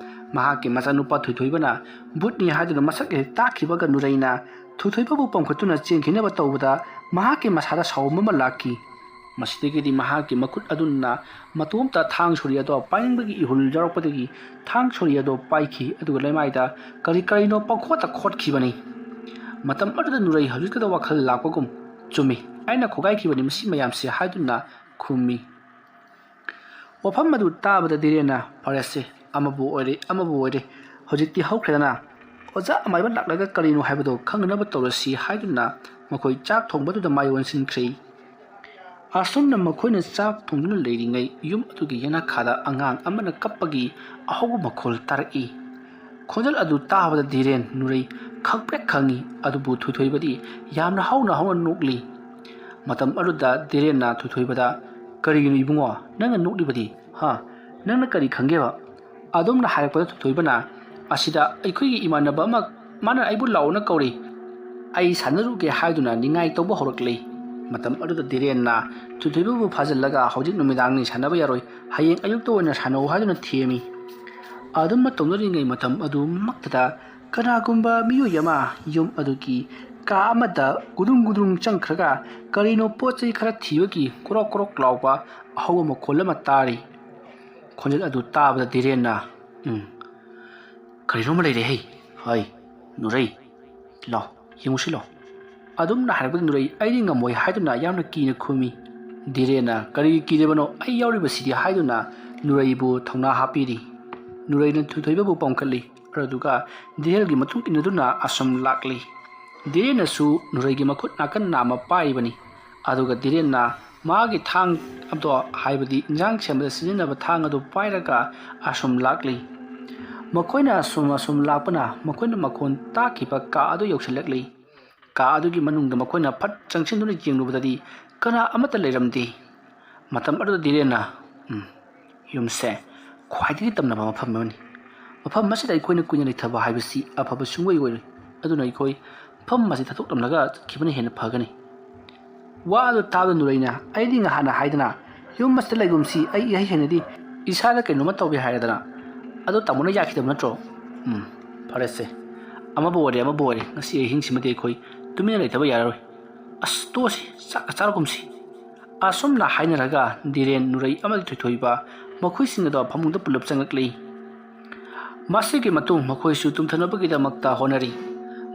ꯃꯍꯥꯛꯀꯤ ꯃꯆꯥꯅꯨꯄꯥ ꯊꯣꯏꯊꯣꯏꯕꯅ ꯕꯨꯠꯅꯤ ꯍꯥꯏꯗꯨꯅ ꯃꯁꯛ ꯍꯦꯛ ꯇꯥꯛꯈꯤꯕꯒ ꯅꯨꯔꯩꯅ ꯊꯣꯏꯊꯣꯏꯕꯕꯨ ꯄꯝꯈꯠꯇꯨꯅ ꯆꯦꯟꯈꯤꯅꯕ ꯇꯧꯕꯗ ꯃꯍꯥꯛꯀꯤ ꯃꯁꯥꯗ ꯁꯥꯎꯕ ꯑꯃ ꯂꯥꯛꯈꯤ ꯃꯁꯤꯗꯒꯤꯗꯤ ꯃꯍꯥꯛꯀꯤ ꯃꯈꯨꯠ ꯑꯗꯨꯅ ꯃꯇꯣꯝꯇ ꯊꯥꯡ ꯁꯣꯔꯤ ꯑꯗꯣ ꯄꯥꯏꯅꯤꯡꯕꯒꯤ ꯏꯍꯨꯜ ꯌꯥꯎꯔꯛꯄꯗꯒꯤ ꯊꯥꯡ ꯁꯣꯔꯤ ꯑꯗꯣ ꯄꯥꯏꯈꯤ ꯑꯗꯨꯒ ꯂꯩꯃꯥꯏꯗ ꯀꯔꯤꯅꯣ ꯄꯪꯈꯣꯠꯇ ꯈꯣꯠꯈꯤꯕꯅꯤ ꯃꯇꯝ ꯑꯗꯨꯗ ꯅꯨꯔꯩ ꯍꯧꯖꯤꯛꯇꯗ ꯋꯥꯈꯜ ꯂꯥꯛꯄꯒꯨꯝ ꯆꯨꯝꯃꯤ ꯑꯩꯅ ꯈꯣꯒꯥꯏꯈꯤꯕꯅꯤ ꯃꯁꯤ ꯃꯌꯥꯝꯁꯦ ꯍꯥꯏꯗꯨꯅ ꯈꯨꯝꯃꯤ ꯋꯥꯐꯝ ꯑꯗꯨ ꯇꯥꯕꯗ ꯙꯤꯔꯦꯟꯅ ꯐꯔꯦꯁꯦ ꯑꯃꯕꯨ ꯑꯣꯏꯔꯦ ꯍꯧꯖꯤꯛꯇꯤ ꯍꯧꯈ꯭ꯔꯦꯗꯅ ꯑꯣꯖꯥ ꯑꯃꯥꯏꯕ ꯂꯥꯛꯂꯒ ꯀꯔꯤꯅꯣ ꯍꯥꯏꯕꯗꯣ ꯈꯪꯅꯕ ꯇꯧꯔꯁꯤ ꯍꯥꯏꯗꯨꯅ ꯃꯈꯣꯏ ꯆꯥꯛ ꯊꯣꯡꯕꯗꯨꯗ ꯃꯥꯏ ꯑꯣꯟꯁꯤꯟꯈ꯭ꯔꯦ ꯑꯁꯨꯝꯅ ꯃꯈꯣꯏꯅ ꯆꯥꯛ ꯊꯣꯡꯗꯨꯅ ꯂꯩꯔꯤꯉꯩ ꯌꯨꯝ ꯑꯗꯨꯒꯤ ꯌꯦꯅꯈꯥꯗ ꯑꯉꯥꯡ ꯑꯃꯅ ꯀꯞꯄꯒꯤ ꯑꯍꯧꯕ ꯃꯈꯣꯜ ꯇꯥꯔꯛꯏ ꯈꯣꯟꯖꯦꯜ ꯑꯗꯨ ꯇꯥꯕꯗ ꯙꯤꯔꯦꯟ ꯅꯨꯔꯩ ꯈꯪꯄ꯭ꯔꯦꯛ ꯈꯪꯉꯤ ꯑꯗꯨꯕꯨ ꯊꯣꯏꯊꯣꯏꯕꯗꯤ ꯌꯥꯝꯅ ꯍꯧꯅ ꯅꯣꯛꯂꯤ ꯃꯇꯝ ꯑꯗꯨꯗ ꯙꯤꯔꯦꯟꯅ ꯊꯣꯏꯊꯣꯏꯕꯗ ꯀꯔꯤꯒꯤꯅꯣ ꯏꯕꯨꯡꯉꯣ ꯅꯪꯅ ꯅꯣꯛꯂꯤꯕꯗꯤ ꯅꯪꯅ ꯀꯔꯤ ꯈꯪꯒꯦꯕ ꯑꯗꯨꯝꯅ ꯍꯥꯏꯔꯛꯄꯗ ꯊꯣꯏꯊꯣꯏꯕꯅ ꯑꯁꯤꯗ ꯑꯩꯈꯣꯏꯒꯤ ꯏꯃꯥꯟꯅꯕ ꯑꯃ ꯃꯥꯅ ꯑꯩꯕꯨ ꯂꯥꯛꯑꯣꯅ ꯀꯧꯔꯤ ꯑꯩ ꯁꯥꯟꯅꯔꯨꯒꯦ ꯍꯥꯏꯗꯨꯅ ꯅꯤꯡꯉꯥꯏ ꯇꯧꯕ ꯍꯧꯔꯛꯂꯤ ꯃꯇꯝ ꯑꯗꯨꯗ ꯙꯤꯔꯦꯟꯅ ꯊꯣꯏꯊꯣꯏꯕꯕꯨ ꯐꯥꯖꯤꯜꯂꯒ ꯍꯧꯖꯤꯛ ꯅꯨꯃꯤꯗꯥꯡꯅꯤ ꯁꯥꯟꯅꯕ ꯌꯥꯔꯣꯏ ꯍꯌꯦꯡ ꯑꯌꯨꯛꯇ ꯑꯣꯏꯅ ꯁꯥꯟꯅꯧ ꯍꯥꯏꯗꯨꯅ ꯊꯦꯝꯃꯤ ꯑꯗꯨꯝꯅ ꯇꯧꯅꯔꯤꯉꯩ ꯃꯇꯝ ꯑꯗꯨꯃꯛꯇꯗ ꯀꯅꯥꯒꯨꯝꯕ ꯃꯤꯑꯣꯏ ꯑꯃ ꯌꯨꯝ ꯑꯗꯨꯒꯤ ꯀꯥ ꯑꯃꯗ ꯒꯨꯗꯨꯡ ꯆꯪꯈ꯭ꯔꯒ ꯀꯔꯤꯅꯣ ꯄꯣꯠ ꯆꯩ ꯈꯔ ꯊꯤꯕꯒꯤ ꯀꯣꯔꯣꯛ ꯂꯥꯎꯕ ꯑꯍꯧꯕ ꯃꯈꯣꯜ ꯑꯃ ꯇꯥꯔꯤ ꯈꯣꯟꯖꯦꯜ ꯑꯗꯨ ꯇꯥꯕꯗ ꯙꯤꯔꯦꯟꯅ ꯀꯔꯤꯅꯣꯝꯃ ꯂꯩꯔꯦ ꯍꯩ ꯅꯨꯔꯩ ꯂꯥꯎ ꯌꯦꯡꯉꯨꯁꯤ ꯂꯥꯎ ꯑꯗꯨꯝꯅ ꯍꯥꯏꯔꯛꯄꯗ ꯅꯨꯔꯩ ꯑꯩꯗꯤ ꯉꯝꯃꯣꯏ ꯍꯥꯏꯗꯨꯅ ꯌꯥꯝꯅ ꯀꯤꯅ ꯈꯨꯝꯃꯤ ꯙꯤꯔꯦꯟꯅ ꯀꯔꯤꯒꯤ ꯀꯤꯔꯤꯕꯅꯣ ꯑꯩ ꯌꯥꯎꯔꯤꯕꯁꯤꯗꯤ ꯍꯥꯏꯗꯨꯅ ꯅꯨꯔꯩꯕꯨ ꯊꯧꯅꯥ ꯍꯥꯞꯄꯤꯔꯤ ꯅꯨꯔꯩꯅ ꯊꯣꯏꯊꯣꯏꯕꯕꯨ ꯄꯥꯝꯈꯠꯂꯤ ꯑꯗꯨꯒ ꯙꯤꯔꯦꯟꯒꯤ ꯃꯇꯨꯡ ꯏꯟꯅꯗꯨꯅ ꯑꯁꯨꯝ ꯂꯥꯛꯂꯤ ꯙꯤꯔꯦꯟꯅꯁꯨ ꯅꯨꯔꯩꯒꯤ ꯃꯈꯨꯠ ꯅꯥꯀꯟ ꯅꯥꯝꯃ ꯄꯥꯏꯔꯤꯕꯅꯤ ꯑꯗꯨꯒ ꯙꯤꯔꯦꯟꯅ ꯃꯥꯒꯤ ꯊꯥꯡ ꯑꯗꯣ ꯍꯥꯏꯕꯗꯤ ꯏꯟꯖꯥꯡ ꯁꯦꯝꯕꯗ ꯁꯤꯖꯤꯟꯅꯕ ꯊꯥꯡ ꯑꯗꯨ ꯄꯥꯏꯔꯒ ꯑꯁꯨꯝ ꯂꯥꯛꯂꯤ ꯃꯈꯣꯏꯅ ꯑꯁꯨꯝ ꯂꯥꯛꯄꯅ ꯃꯈꯣꯏꯅ ꯃꯈꯣꯟ ꯇꯥꯈꯤꯕ ꯀꯥ ꯑꯗꯨ ꯌꯧꯁꯤꯜꯂꯛꯂꯤ ꯀꯥ ꯑꯗꯨꯒꯤ ꯃꯅꯨꯡꯗ ꯃꯈꯣꯏꯅ ꯐꯠ ꯆꯪꯁꯤꯟꯗꯨꯅ ꯌꯦꯡꯂꯨꯕꯗꯗꯤ ꯀꯅꯥ ꯑꯃꯠꯇ ꯂꯩꯔꯝꯗꯦ ꯃꯇꯝ ꯑꯗꯨꯗ ꯙꯤꯔꯦꯟꯅ ꯌꯨꯝꯁꯦ ꯈ꯭ꯋꯥꯏꯗꯒꯤ ꯇꯝꯅꯕ ꯃꯐꯝ ꯑꯃꯅꯤ ꯃꯐꯝ ꯑꯁꯤꯗ ꯑꯩꯈꯣꯏꯅ ꯀꯨꯏꯅ ꯂꯩꯊꯕ ꯍꯥꯏꯕꯁꯤ ꯑꯐꯕ ꯁꯨꯡꯑꯣꯏ ꯑꯣꯏꯔꯣꯏ ꯑꯗꯨꯅ ꯑꯩꯈꯣꯏ ꯃꯐꯝ ꯑꯁꯤ ꯊꯥꯗꯣꯛꯂꯝꯂꯒ ꯆꯠꯈꯤꯕꯅ ꯍꯦꯟꯅ ꯐꯒꯅꯤ ꯋꯥ ꯑꯗꯨ ꯇꯥꯕꯗ ꯅꯨꯔꯩꯅ ꯑꯩꯗꯤ ꯉꯍꯥꯟꯅ ꯍꯥꯏꯗꯅ ꯌꯨꯝ ꯑꯁꯤꯗ ꯂꯩꯒꯨꯝꯁꯤ ꯑꯩ ꯏꯍꯩ ꯍꯩꯅꯗꯤ ꯏꯁꯥꯗ ꯀꯩꯅꯣꯝꯃ ꯇꯧꯒꯦ ꯍꯥꯏꯔꯗꯅ ꯑꯗꯣ ꯇꯥꯃꯣꯅ ꯌꯥꯈꯤꯗꯕ ꯅꯠꯇ꯭ꯔꯣ ꯐꯔꯦꯁꯦ ꯑꯃꯕꯨ ꯑꯣꯏꯔꯦ ꯉꯁꯤ ꯑꯍꯤꯡꯁꯤꯃꯗꯤ ꯑꯩꯈꯣꯏ ꯇꯨꯃꯤꯟꯅ ꯂꯩꯇꯕ ꯌꯥꯔꯔꯣꯏ ꯑꯁ ꯇꯣꯛꯑꯁꯤ ꯆꯥꯛꯀ ꯆꯥꯔꯒꯨꯝꯁꯤ ꯑꯁꯨꯝꯅ ꯍꯥꯏꯅꯔꯒ ꯙꯤꯔꯦꯟ ꯅꯨꯔꯩ ꯑꯃꯗꯤ ꯊꯣꯏꯊꯣꯏꯕ ꯃꯈꯣꯏꯁꯤꯡ ꯑꯗꯣ ꯐꯃꯨꯡꯗ ꯄꯨꯂꯞ ꯆꯪꯂꯛꯂꯤ ꯃꯁꯤꯒꯤ ꯃꯇꯨꯡ ꯃꯈꯣꯏꯁꯨ ꯇꯨꯝꯊꯅꯕꯒꯤꯗꯃꯛꯇ ꯍꯣꯠꯅꯔꯤ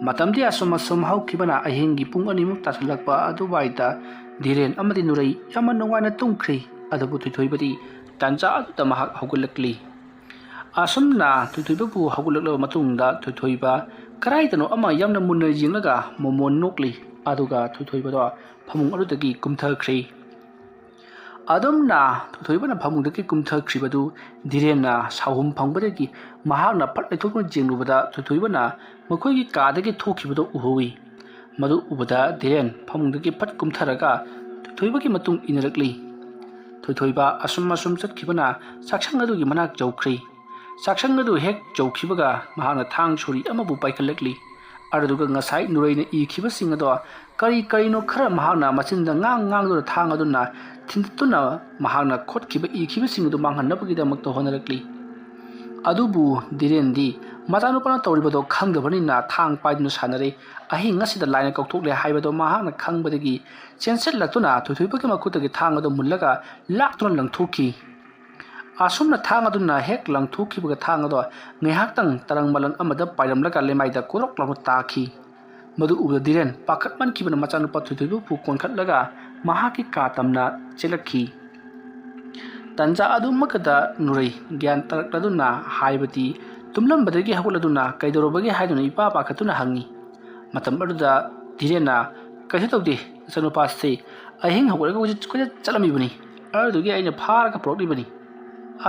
ꯃꯇꯝꯗꯤ ꯑꯁꯨꯝ ꯍꯧꯈꯤꯕꯅ ꯑꯍꯤꯡꯒꯤ ꯄꯨꯡ 2 ꯇꯥꯁꯤꯜꯂꯛꯄ ꯑꯗꯨꯋꯥꯏꯗ ꯙꯤꯔꯦꯟ ꯑꯃꯗꯤ ꯅꯨꯔꯩ ꯌꯥꯝꯅ ꯅꯨꯡꯉꯥꯏꯅ ꯇꯨꯝꯈ꯭ꯔꯤ ꯑꯗꯨꯕꯨ ꯊꯣꯏꯊꯣꯏꯕꯗꯤ ꯇꯥꯟꯖꯥ ꯑꯗꯨꯗ ꯃꯍꯥꯛ ꯍꯧꯒꯠꯂꯛꯂꯤ ꯑꯁꯨꯝꯅ ꯊꯣꯏꯊꯣꯏꯕꯕꯨ ꯍꯧꯒꯠꯂꯛꯂꯕ ꯃꯇꯨꯡꯗ ꯊꯣꯏꯊꯣꯏꯕ ꯀꯔꯥꯏꯗꯅꯣ ꯑꯃ ꯌꯥꯝꯅ ꯃꯨꯟꯅ ꯌꯦꯡꯂꯒ ꯃꯣꯃꯣꯟ ꯅꯣꯛꯂꯤ ꯑꯗꯨꯒ ꯊꯣꯏꯊꯣꯏꯕꯗꯣ ꯐꯃꯨꯡ ꯑꯗꯨꯗꯒꯤ ꯀꯨꯝꯊꯈ꯭ꯔꯤ ꯑꯗꯨꯝꯅ ꯊꯣꯏꯊꯣꯏꯕꯅ ꯐꯃꯨꯡꯗꯒꯤ ꯀꯨꯝꯊꯈ꯭ꯔꯤꯕꯗꯨ ꯙꯤꯔꯦꯟꯅ ꯁꯥꯎꯍꯨꯝ ꯐꯪꯕꯗꯒꯤ ꯃꯍꯥꯛꯅ ꯐꯠ ꯂꯩꯊꯣꯛꯇꯨꯅ ꯌꯦꯡꯂꯨꯕꯗ ꯊꯣꯏꯊꯣꯏꯕꯅ ꯃꯈꯣꯏꯒꯤ ꯀꯥꯗꯒꯤ ꯊꯣꯛꯈꯤꯕꯗꯨ ꯎꯍꯧꯏ ꯃꯗꯨ ꯎꯕꯗ ꯙꯤꯔꯦꯟ ꯐꯃꯨꯡꯗꯒꯤ ꯐꯠ ꯀꯨꯝꯊꯔꯒ ꯊꯣꯏꯊꯣꯏꯕꯒꯤ ꯃꯇꯨꯡ ꯏꯟꯅꯔꯛꯂꯤ ꯊꯣꯏꯊꯣꯏꯕ ꯑꯁꯨꯝ ꯆꯠꯈꯤꯕꯅ ꯆꯥꯛꯁꯪ ꯑꯗꯨꯒꯤ ꯃꯅꯥꯛ ꯌꯧꯈ꯭ꯔꯤ ꯆꯥꯛꯁꯪ ꯑꯗꯨ ꯍꯦꯛ ꯌꯧꯈꯤꯕꯒ ꯃꯍꯥꯛꯅ ꯊꯥꯡ ꯁꯣꯔꯤ ꯑꯃꯕꯨ ꯄꯥꯏꯈꯠꯂꯛꯂꯤ ꯑꯗꯨꯒ ꯉꯁꯥꯏ ꯅꯨꯔꯩꯅ ꯏꯈꯤꯕꯁꯤꯡ ꯑꯗꯣ ꯀꯔꯤꯅꯣ ꯈꯔ ꯃꯍꯥꯛꯅ ꯃꯆꯤꯟꯗ ꯉꯥꯡꯗꯨꯅ ꯊꯥꯡ ꯑꯗꯨꯅ ꯊꯤꯟꯗꯠꯇꯨꯅ ꯃꯍꯥꯛꯅ ꯏꯈꯤꯕꯁꯤꯡ ꯑꯗꯨ ꯃꯥꯡꯍꯟꯅꯕꯒꯤꯗꯃꯛꯇ ꯍꯣꯠꯅꯔꯛꯂꯤ ꯑꯗꯨꯕꯨ ꯙꯤꯔꯦꯟꯗꯤ ꯃꯆꯥꯅꯨꯄꯥꯅ ꯇꯧꯔꯤꯕꯗꯣ ꯈꯪꯗꯕꯅꯤꯅ ꯊꯥꯡ ꯄꯥꯏꯗꯨꯅ ꯁꯥꯟꯅꯔꯦ ꯑꯍꯤꯡ ꯑꯁꯤꯗ ꯂꯥꯏꯅ ꯀꯧꯊꯣꯛꯂꯦ ꯍꯥꯏꯕꯗꯣ ꯃꯍꯥꯛꯅ ꯈꯪꯕꯗꯒꯤ ꯆꯦꯟꯁꯤꯜꯂꯛꯇꯨꯅ ꯊꯣꯏꯊꯣꯏꯕꯒꯤ ꯃꯈꯨꯠꯇꯒꯤ ꯊꯥꯡ ꯑꯗꯨ ꯃꯨꯜꯂꯒ ꯂꯥꯛꯇꯨꯅ ꯂꯪꯊꯣꯛꯈꯤ ꯑꯁꯨꯝꯅ ꯊꯥꯡ ꯑꯗꯨꯅ ꯍꯦꯛ ꯂꯪꯊꯣꯛꯈꯤꯕꯒ ꯊꯥꯡ ꯑꯗꯣ ꯉꯥꯏꯍꯥꯛꯇꯪ ꯇꯔꯪ ꯃꯂꯪ ꯑꯃꯗ ꯄꯥꯏꯔꯝꯂꯒ ꯂꯩꯃꯥꯏꯗ ꯀꯣꯔꯣꯛ ꯂꯥꯎꯅ ꯇꯥꯈꯤ ꯃꯗꯨ ꯎꯕꯗ ꯙꯤꯔꯦꯟ ꯄꯥꯈꯠꯃꯟꯈꯤꯕꯅ ꯃꯆꯥꯅꯨꯄꯥ ꯊꯣꯏꯊꯣꯏꯕꯕꯨ ꯀꯣꯟꯈꯠꯂꯒ ꯃꯍꯥꯛꯀꯤ ꯀꯥ ꯇꯝꯅ ꯆꯦꯜꯂꯛꯈꯤ ꯇꯟꯖꯥ ꯑꯗꯨꯃꯛꯇꯗ ꯅꯨꯔꯩ ꯒ꯭ꯌꯥꯟ ꯇꯥꯔꯛꯂꯗꯨꯅ ꯍꯥꯏꯕꯗꯤ ꯇꯨꯝꯂꯝꯕꯗꯒꯤ ꯍꯧꯒꯠꯂꯗꯨꯅ ꯀꯩꯗꯧꯔꯕꯒꯦ ꯍꯥꯏꯗꯨꯅ ꯏꯄꯥ ꯄꯥꯈꯠꯇꯨꯅ ꯍꯪꯉꯤ ꯃꯇꯝ ꯑꯗꯨꯗ ꯙꯤꯔꯦꯟꯅ ꯀꯩꯁꯨ ꯇꯧꯗꯦ ꯏꯆꯥꯅꯨꯄꯥꯁꯦ ꯑꯍꯤꯡ ꯍꯧꯒꯠꯂꯒ ꯀꯣꯏꯆꯠ ꯆꯠꯂꯝꯃꯤꯕꯅꯤ ꯑꯗꯨꯗꯨꯒꯤ ꯑꯩꯅ ꯐꯥꯔꯒ ꯄꯨꯔꯛꯂꯤꯕꯅꯤ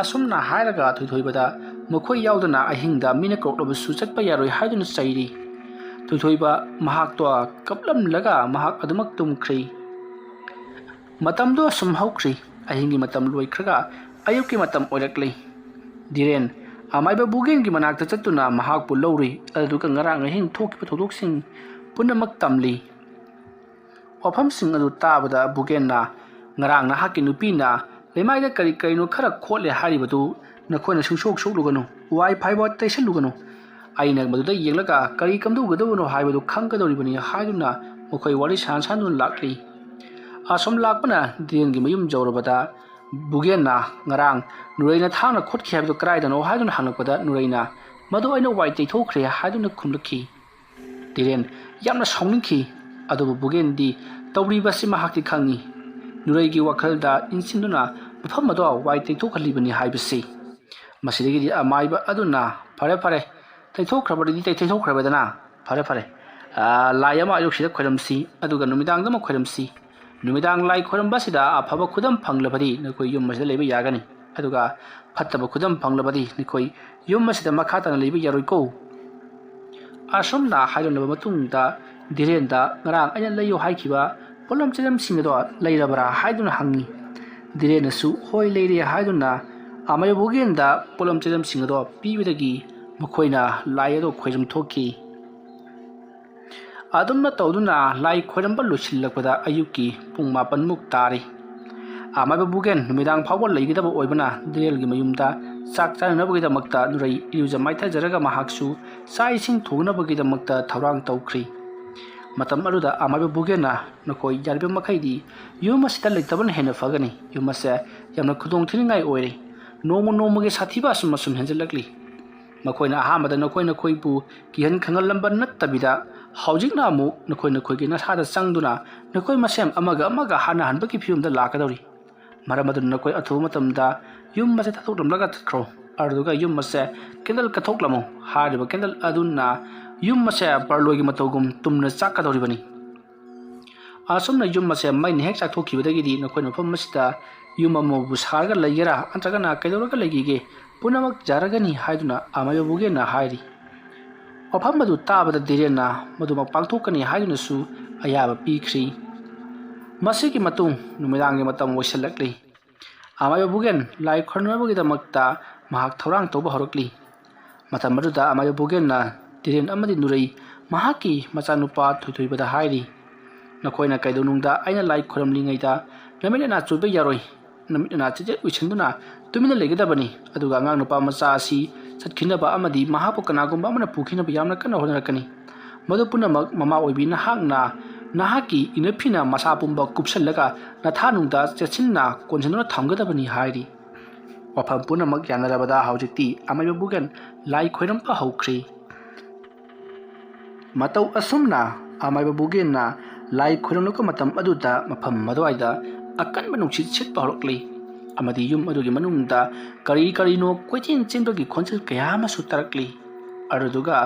ꯑꯁꯨꯝꯅ ꯍꯥꯏꯔꯒ ꯊꯣꯏꯊꯣꯏꯕꯗ ꯃꯈꯣꯏ ꯌꯥꯎꯗꯅ ꯑꯍꯤꯡꯗ ꯃꯤꯅ ꯀꯧꯔꯛꯂꯕꯁꯨ ꯆꯠꯄ ꯌꯥꯔꯣꯏ ꯍꯥꯏꯗꯨꯅ ꯆꯩꯔꯤ ꯊꯣꯏꯊꯣꯏꯕ ꯃꯍꯥꯛꯇꯣ ꯀꯞꯂꯝꯂꯒ ꯃꯍꯥꯛ ꯑꯗꯨꯃꯛ ꯇꯨꯝꯈ꯭ꯔꯤ ꯃꯇꯝꯗꯣ ꯑꯁꯨꯝ ꯍꯧꯈ꯭ꯔꯤ ꯑꯍꯤꯡꯒꯤ ꯃꯇꯝ ꯂꯣꯏꯈ꯭ꯔꯒ ꯑꯌꯨꯛꯀꯤ ꯃꯇꯝ ꯑꯣꯏꯔꯛꯂꯤ ꯙꯤꯔꯦꯟ ꯑꯃꯥꯏꯕ ꯕꯨꯒꯦꯟꯒꯤ ꯃꯅꯥꯛꯇ ꯆꯠꯇꯨꯅ ꯃꯍꯥꯛꯄꯨ ꯂꯧꯔꯤ ꯑꯗꯨꯒ ꯉꯔꯥꯡ ꯑꯍꯤꯡ ꯊꯣꯛꯈꯤꯕ ꯊꯧꯗꯣꯛꯁꯤꯡ ꯄꯨꯝꯅꯃꯛ ꯇꯝꯂꯤ ꯋꯥꯐꯝꯁꯤꯡ ꯑꯗꯨ ꯇꯥꯕꯗ ꯕꯨꯒꯦꯟꯅ ꯉꯔꯥꯡ ꯅꯍꯥꯛꯀꯤ ꯅꯨꯄꯤꯅ ꯂꯩꯃꯥꯏꯗ ꯀꯔꯤꯅꯣ ꯈꯔ ꯈꯣꯠꯂꯦ ꯍꯥꯏꯔꯤꯕꯗꯨ ꯅꯈꯣꯏꯅ ꯁꯣꯛꯂꯨꯒꯅꯨ ꯋꯥꯏ ꯐꯥꯏꯕ ꯇꯩꯁꯜꯂꯨꯒꯅꯨ ꯑꯩꯅ ꯃꯗꯨꯗ ꯌꯦꯡꯂꯒ ꯀꯔꯤ ꯀꯝꯗꯧꯒꯗꯕꯅꯣ ꯍꯥꯏꯕꯗꯨ ꯈꯪꯒꯗꯧꯔꯤꯕꯅꯤ ꯍꯥꯏꯗꯨꯅ ꯃꯈꯣꯏ ꯋꯥꯔꯤ ꯁꯥꯟꯅꯗꯨꯅ ꯂꯥꯛꯂꯤ ꯑꯁꯣꯝ ꯂꯥꯛꯄꯅ ꯗꯤꯔꯦꯟꯒꯤ ꯃꯌꯨꯝ ꯌꯧꯔꯕꯗ ꯕꯨꯒꯦꯟꯅ ꯉꯔꯥꯡ ꯅꯨꯔꯩꯅ ꯊꯥꯡꯅ ꯈꯣꯠꯈꯤ ꯍꯥꯏꯕꯗꯨ ꯀꯗꯥꯏꯗꯅꯣ ꯍꯥꯏꯗꯨꯅ ꯍꯪꯂꯛꯄꯗ ꯅꯨꯔꯩꯅ ꯃꯗꯨ ꯑꯩꯅ ꯋꯥꯏ ꯇꯩꯊꯣꯛꯈ꯭ꯔꯦ ꯍꯥꯏꯗꯨꯅ ꯈꯨꯝꯂꯛꯈꯤ꯫ ꯗꯤꯔꯦꯟ ꯌꯥꯝꯅ ꯁꯥꯎꯅꯤꯡꯈꯤ꯫ ꯑꯗꯨꯕꯨ ꯕꯨꯒꯦꯟꯗꯤ ꯇꯧꯔꯤꯕꯁꯤ ꯃꯍꯥꯛꯇꯤ ꯈꯪꯏ ꯅꯨꯔꯩꯒꯤ ꯋꯥꯈꯜꯗ ꯏꯟꯁꯤꯟꯗꯨꯅ ꯃꯐꯝ ꯑꯗꯨ ꯋꯥꯏ ꯇꯩꯊꯣꯛꯍꯜꯂꯤꯕꯅꯤ ꯍꯥꯏꯕꯁꯤ꯫ ꯃꯁꯤꯗꯒꯤꯗꯤ ꯑꯃꯥꯏꯕ ꯑꯗꯨꯅ ꯐꯔꯦ ꯐꯔꯦ ꯇꯩꯊꯣꯛꯈ꯭ꯔꯕꯗꯤ ꯇꯩꯊꯣꯛꯈ꯭ꯔꯕꯗꯅ ꯐꯔꯦ ꯐꯔꯦ ꯂꯥꯏ ꯑꯃ ꯑꯌꯨꯛꯁꯤꯗ ꯈꯣꯏꯔꯝꯁꯤ ꯑꯗꯨꯒ ꯅꯨꯃꯤꯗꯥꯡꯗ ꯑꯃ ꯈꯣꯏꯔꯝꯁꯤ ꯅꯨꯃꯤꯗꯥꯡ ꯂꯥꯏ ꯈꯣꯏꯔꯝꯕꯁꯤꯗ ꯑꯐꯕ ꯈꯨꯗꯝ ꯐꯪꯂꯕꯗꯤ ꯅꯈꯣꯏ ꯌꯨꯝ ꯑꯁꯤꯗ ꯂꯩꯕ ꯌꯥꯒꯅꯤ ꯑꯗꯨꯒ ꯐꯠꯇꯕ ꯈꯨꯗꯝ ꯐꯪꯂꯕꯗꯤ ꯅꯈꯣꯏ ꯌꯨꯝ ꯑꯁꯤꯗ ꯃꯈꯥ ꯇꯥꯅ ꯂꯩꯕ ꯌꯥꯔꯣꯏꯀꯣ꯫ ꯑꯁꯨꯝꯅ ꯍꯥꯏꯔꯝꯂꯕ ꯃꯇꯨꯡꯗ ꯗꯤꯔꯦꯟꯗ ꯉꯔꯥꯡ ꯑꯩꯅ ꯂꯩꯌꯨ ꯍꯥꯏꯈꯤꯕ ꯄꯣꯠꯂꯝ ꯆꯩꯂꯝꯁꯤꯡ ꯑꯗꯣ ꯂꯩꯔꯕ꯭ꯔꯥ ꯍꯥꯏꯗꯨꯅ ꯍꯪꯉꯤ꯫ ꯗꯤꯔꯦꯟꯅꯁꯨ ꯍꯣꯏ ꯂꯩꯔꯦ ꯍꯥꯏꯗꯨꯅ ꯑꯃꯥꯏꯕ ꯕꯨꯒꯦꯟꯗ ꯄꯣꯠꯂꯝ ꯆꯩꯂꯝꯁꯤꯡ ꯑꯗꯣ ꯄꯤꯕꯗꯒꯤ ꯃꯈꯣꯏꯅ ꯂꯥꯏ ꯑꯗꯣ ꯈꯣꯏꯔꯝꯊꯣꯛꯈꯤ꯫ ꯑꯗꯨꯝꯅ ꯇꯧꯗꯨꯅ ꯂꯥꯏ ꯈꯣꯏꯔꯝꯕ ꯂꯣꯏꯁꯤꯜꯂꯛꯄꯗ ꯑꯌꯨꯛꯀꯤ ꯄꯨꯡ 9ꯃꯨꯛ ꯇꯥꯔꯤ꯫ ꯑꯃꯥꯏꯕ ꯕꯨꯒꯦꯟ ꯅꯨꯃꯤꯗꯥꯡ ꯐꯥꯎꯕ ꯂꯩꯒꯗꯕ ꯑꯣꯏꯕꯅ ꯗꯤꯔꯦꯟꯒꯤ ꯃꯌꯨꯝꯗ ꯆꯥꯛ ꯆꯥꯅꯅꯕꯒꯤꯗꯃꯛꯇ ꯅꯨꯔꯩ ꯏꯔꯨꯖ ꯃꯥꯏꯊꯖꯔꯒ ꯃꯍꯥꯛꯁꯨ ꯆꯥꯛ ꯏꯁꯤꯡ ꯊꯣꯡꯅꯕꯒꯤꯗꯃꯛꯇ ꯊꯧꯔꯥꯡ ꯇꯧꯈ꯭ꯔꯤ꯫ ꯃꯇꯝ ꯑꯗꯨꯗ ꯑꯃꯥꯏꯕ ꯕꯨꯒꯦꯟꯅ ꯅꯈꯣꯏ ꯌꯥꯔꯤꯕ ꯃꯈꯩꯗꯤ ꯌꯨꯝ ꯑꯁꯤꯗ ꯂꯩꯇꯕꯅ ꯍꯦꯟꯅ ꯐꯒꯅꯤ ꯌꯨꯝ ꯑꯁꯦ ꯌꯥꯝꯅ ꯈꯨꯗꯣꯡꯊꯤꯅꯤꯡꯉꯥꯏ ꯑꯣꯏꯔꯦ ꯅꯣꯡꯃ ꯅꯣꯡꯃꯒꯤ ꯁꯥꯊꯤꯕ ꯑꯁꯨꯝ ꯍꯦꯟꯖꯜꯂꯛꯂꯤ ꯃꯈꯣꯏꯅ ꯑꯍꯥꯟꯕꯗ ꯅꯈꯣꯏꯕꯨ ꯀꯤꯍꯟ ꯈꯪꯍꯜꯂꯝꯕ ꯅꯠꯇꯕꯤꯗ ꯍꯧꯖꯤꯛꯅ ꯑꯃꯨꯛ ꯅꯈꯣꯏꯒꯤ ꯅꯁꯥꯗ ꯆꯪꯗꯨꯅ ꯅꯈꯣꯏ ꯃꯁꯦꯝ ꯑꯃꯒ ꯍꯥꯟꯅꯍꯟꯕꯒꯤ ꯐꯤꯕꯝꯗ ꯂꯥꯛꯀꯗꯧꯔꯤ꯫ ꯃꯔꯝ ꯑꯗꯨꯅ ꯅꯈꯣꯏ ꯑꯊꯨꯕ ꯃꯇꯝꯗ ꯌꯨꯝ ꯑꯁꯦ ꯊꯥꯗꯣꯛꯂꯝꯂꯒ ꯆꯠꯈ꯭ꯔꯣ ꯑꯗꯨꯒ ꯌꯨꯝ ꯑꯁꯦ ꯀꯦꯟꯗꯜ ꯀꯠꯊꯣꯛꯂꯝꯃꯨ ꯍꯥꯏꯔꯤꯕ ꯀꯦꯟꯗꯜ ꯑꯗꯨꯅ ꯌꯨꯝ ꯑꯁꯦ ꯕꯔꯂꯣꯏꯒꯤ ꯃꯇꯧꯒꯨꯝ ꯇꯨꯝꯅ ꯆꯥꯛꯀꯗꯧꯔꯤꯕꯅꯤ꯫ ꯑꯁꯨꯝꯅ ꯌꯨꯝ ꯑꯁꯦ ꯃꯩꯅ ꯍꯦꯛ ꯆꯥꯛꯊꯣꯛꯈꯤꯕꯗꯒꯤꯗꯤ ꯅꯈꯣꯏꯅ ꯃꯐꯝ ꯑꯁꯤꯗ ꯌꯨꯝ ꯑꯃꯕꯨ ꯁꯥꯔꯒ ꯂꯩꯒꯦꯔꯥ ꯅꯠꯇ꯭ꯔꯒꯅ ꯀꯩꯗꯧꯔꯒ ꯂꯩꯈꯤꯒꯦ ꯄꯨꯝꯅꯃꯛ ꯌꯥꯔꯒꯅꯤ ꯍꯥꯏꯗꯨꯅ ꯑꯃꯥꯏꯕ ꯕꯨꯒꯦꯟꯅ ꯍꯥꯏꯔꯤ꯫ ꯋꯥꯐꯝ ꯑꯗꯨ ꯇꯥꯕꯗ ꯗꯤꯔꯦꯟꯅ ꯃꯗꯨꯃꯛ ꯄꯥꯡꯊꯣꯛꯀꯅꯤ ꯍꯥꯏꯗꯨꯅꯁꯨ ꯑꯌꯥꯕ ꯄꯤꯈ꯭ꯔꯤ꯫ ꯃꯁꯤꯒꯤ ꯃꯇꯨꯡ ꯅꯨꯃꯤꯗꯥꯡꯒꯤ ꯃꯇꯝ ꯑꯣꯏꯁꯤꯜꯂꯛꯂꯤ꯫ ꯑꯃꯥꯏꯕ ꯕꯨꯒꯦꯟ ꯂꯥꯏ ꯈꯣꯏꯔꯝꯅꯕꯒꯤꯗꯃꯛꯇ ꯃꯍꯥꯛ ꯊꯧꯔꯥꯡ ꯇꯧꯕ ꯍꯧꯔꯛꯂꯤ꯫ ꯃꯇꯝ ꯑꯗꯨꯗ ꯑꯃꯥꯏꯕ ꯕꯨꯒꯦꯟꯅ ꯗꯤꯔꯦꯟ ꯑꯃꯗꯤ ꯅꯨꯔꯩ ꯃꯍꯥꯛꯀꯤ ꯃꯆꯥꯅꯨꯄꯥ ꯊꯣꯏꯊꯣꯏꯕꯗ ꯍꯥꯏꯔꯤ ꯅꯈꯣꯏꯅ ꯀꯩꯗꯧꯅꯨꯡꯗ ꯑꯩꯅ ꯂꯥꯏ ꯈꯣꯏꯔꯝꯂꯤꯉꯩꯗ ꯅꯃꯤꯠ ꯅꯅꯥ ꯆꯣꯏꯕ ꯌꯥꯔꯣꯏ ꯅꯃꯤꯠ ꯅꯅꯥ ꯆꯦꯠꯆꯦꯠ ꯎꯏꯁꯤꯟꯗꯨꯅ ꯇꯨꯃꯤꯟꯅ ꯂꯩꯒꯗꯕꯅꯤ ꯑꯗꯨꯒ ꯑꯉꯥꯡ ꯅꯨꯄꯥ ꯃꯆꯥ ꯑꯁꯤ ꯆꯠꯈꯤꯅꯕ ꯑꯃꯗꯤ ꯃꯍꯥꯛꯄꯨ ꯀꯅꯥꯒꯨꯝꯕ ꯑꯃꯅ ꯄꯨꯈꯤꯅꯕ ꯌꯥꯝꯅ ꯀꯟꯅ ꯍꯣꯠꯅꯔꯛꯀꯅꯤ ꯃꯗꯨ ꯄꯨꯝꯅꯃꯛ ꯃꯃꯥ ꯑꯣꯏꯕꯤ ꯅꯍꯥꯛꯅ ꯅꯍꯥꯛꯀꯤ ꯏꯅꯐꯤꯅ ꯃꯁꯥ ꯄꯨꯝꯕ ꯀꯨꯞꯁꯜꯂꯒ ꯅꯊꯥꯅꯨꯡꯗ ꯆꯦꯠꯁꯤꯟꯅ ꯀꯣꯟꯁꯤꯟꯗꯨꯅ ꯊꯝꯒꯗꯕꯅꯤ ꯍꯥꯏꯔꯤ꯫ ꯋꯥꯐꯝ ꯄꯨꯝꯅꯃꯛ ꯌꯥꯅꯔꯕꯗ ꯍꯧꯖꯤꯛꯇꯤ ꯑꯃꯥꯏꯕ ꯕꯨꯒꯦꯟ ꯂꯥꯏ ꯈꯣꯏꯔꯝꯕ ꯍꯧꯈ꯭ꯔꯤ꯫ ꯃꯇꯧ ꯑꯁꯨꯝꯅ ꯑꯃꯥꯏꯕ ꯕꯨꯒꯦꯟꯅ ꯂꯥꯏ ꯈꯣꯏꯔꯝꯂꯛꯄ ꯃꯇꯝ ꯑꯗꯨꯗ ꯃꯐꯝ ꯑꯗꯨꯋꯥꯏꯗ ꯑꯀꯟꯕ ꯅꯨꯡꯁꯤꯠ ꯁꯤꯠꯄ ꯍꯧꯔꯛꯂꯤ ꯑꯃꯗꯤ ꯌꯨꯝ ꯑꯗꯨꯒꯤ ꯃꯅꯨꯡꯗ ꯀꯔꯤꯅꯣ ꯀꯣꯏꯆꯦꯟ ꯆꯦꯟꯕꯒꯤ ꯈꯣꯟꯖꯦꯜ ꯀꯌꯥ ꯑꯃꯁꯨ ꯇꯥꯔꯛꯂꯤ ꯑꯗꯨꯗꯨꯒ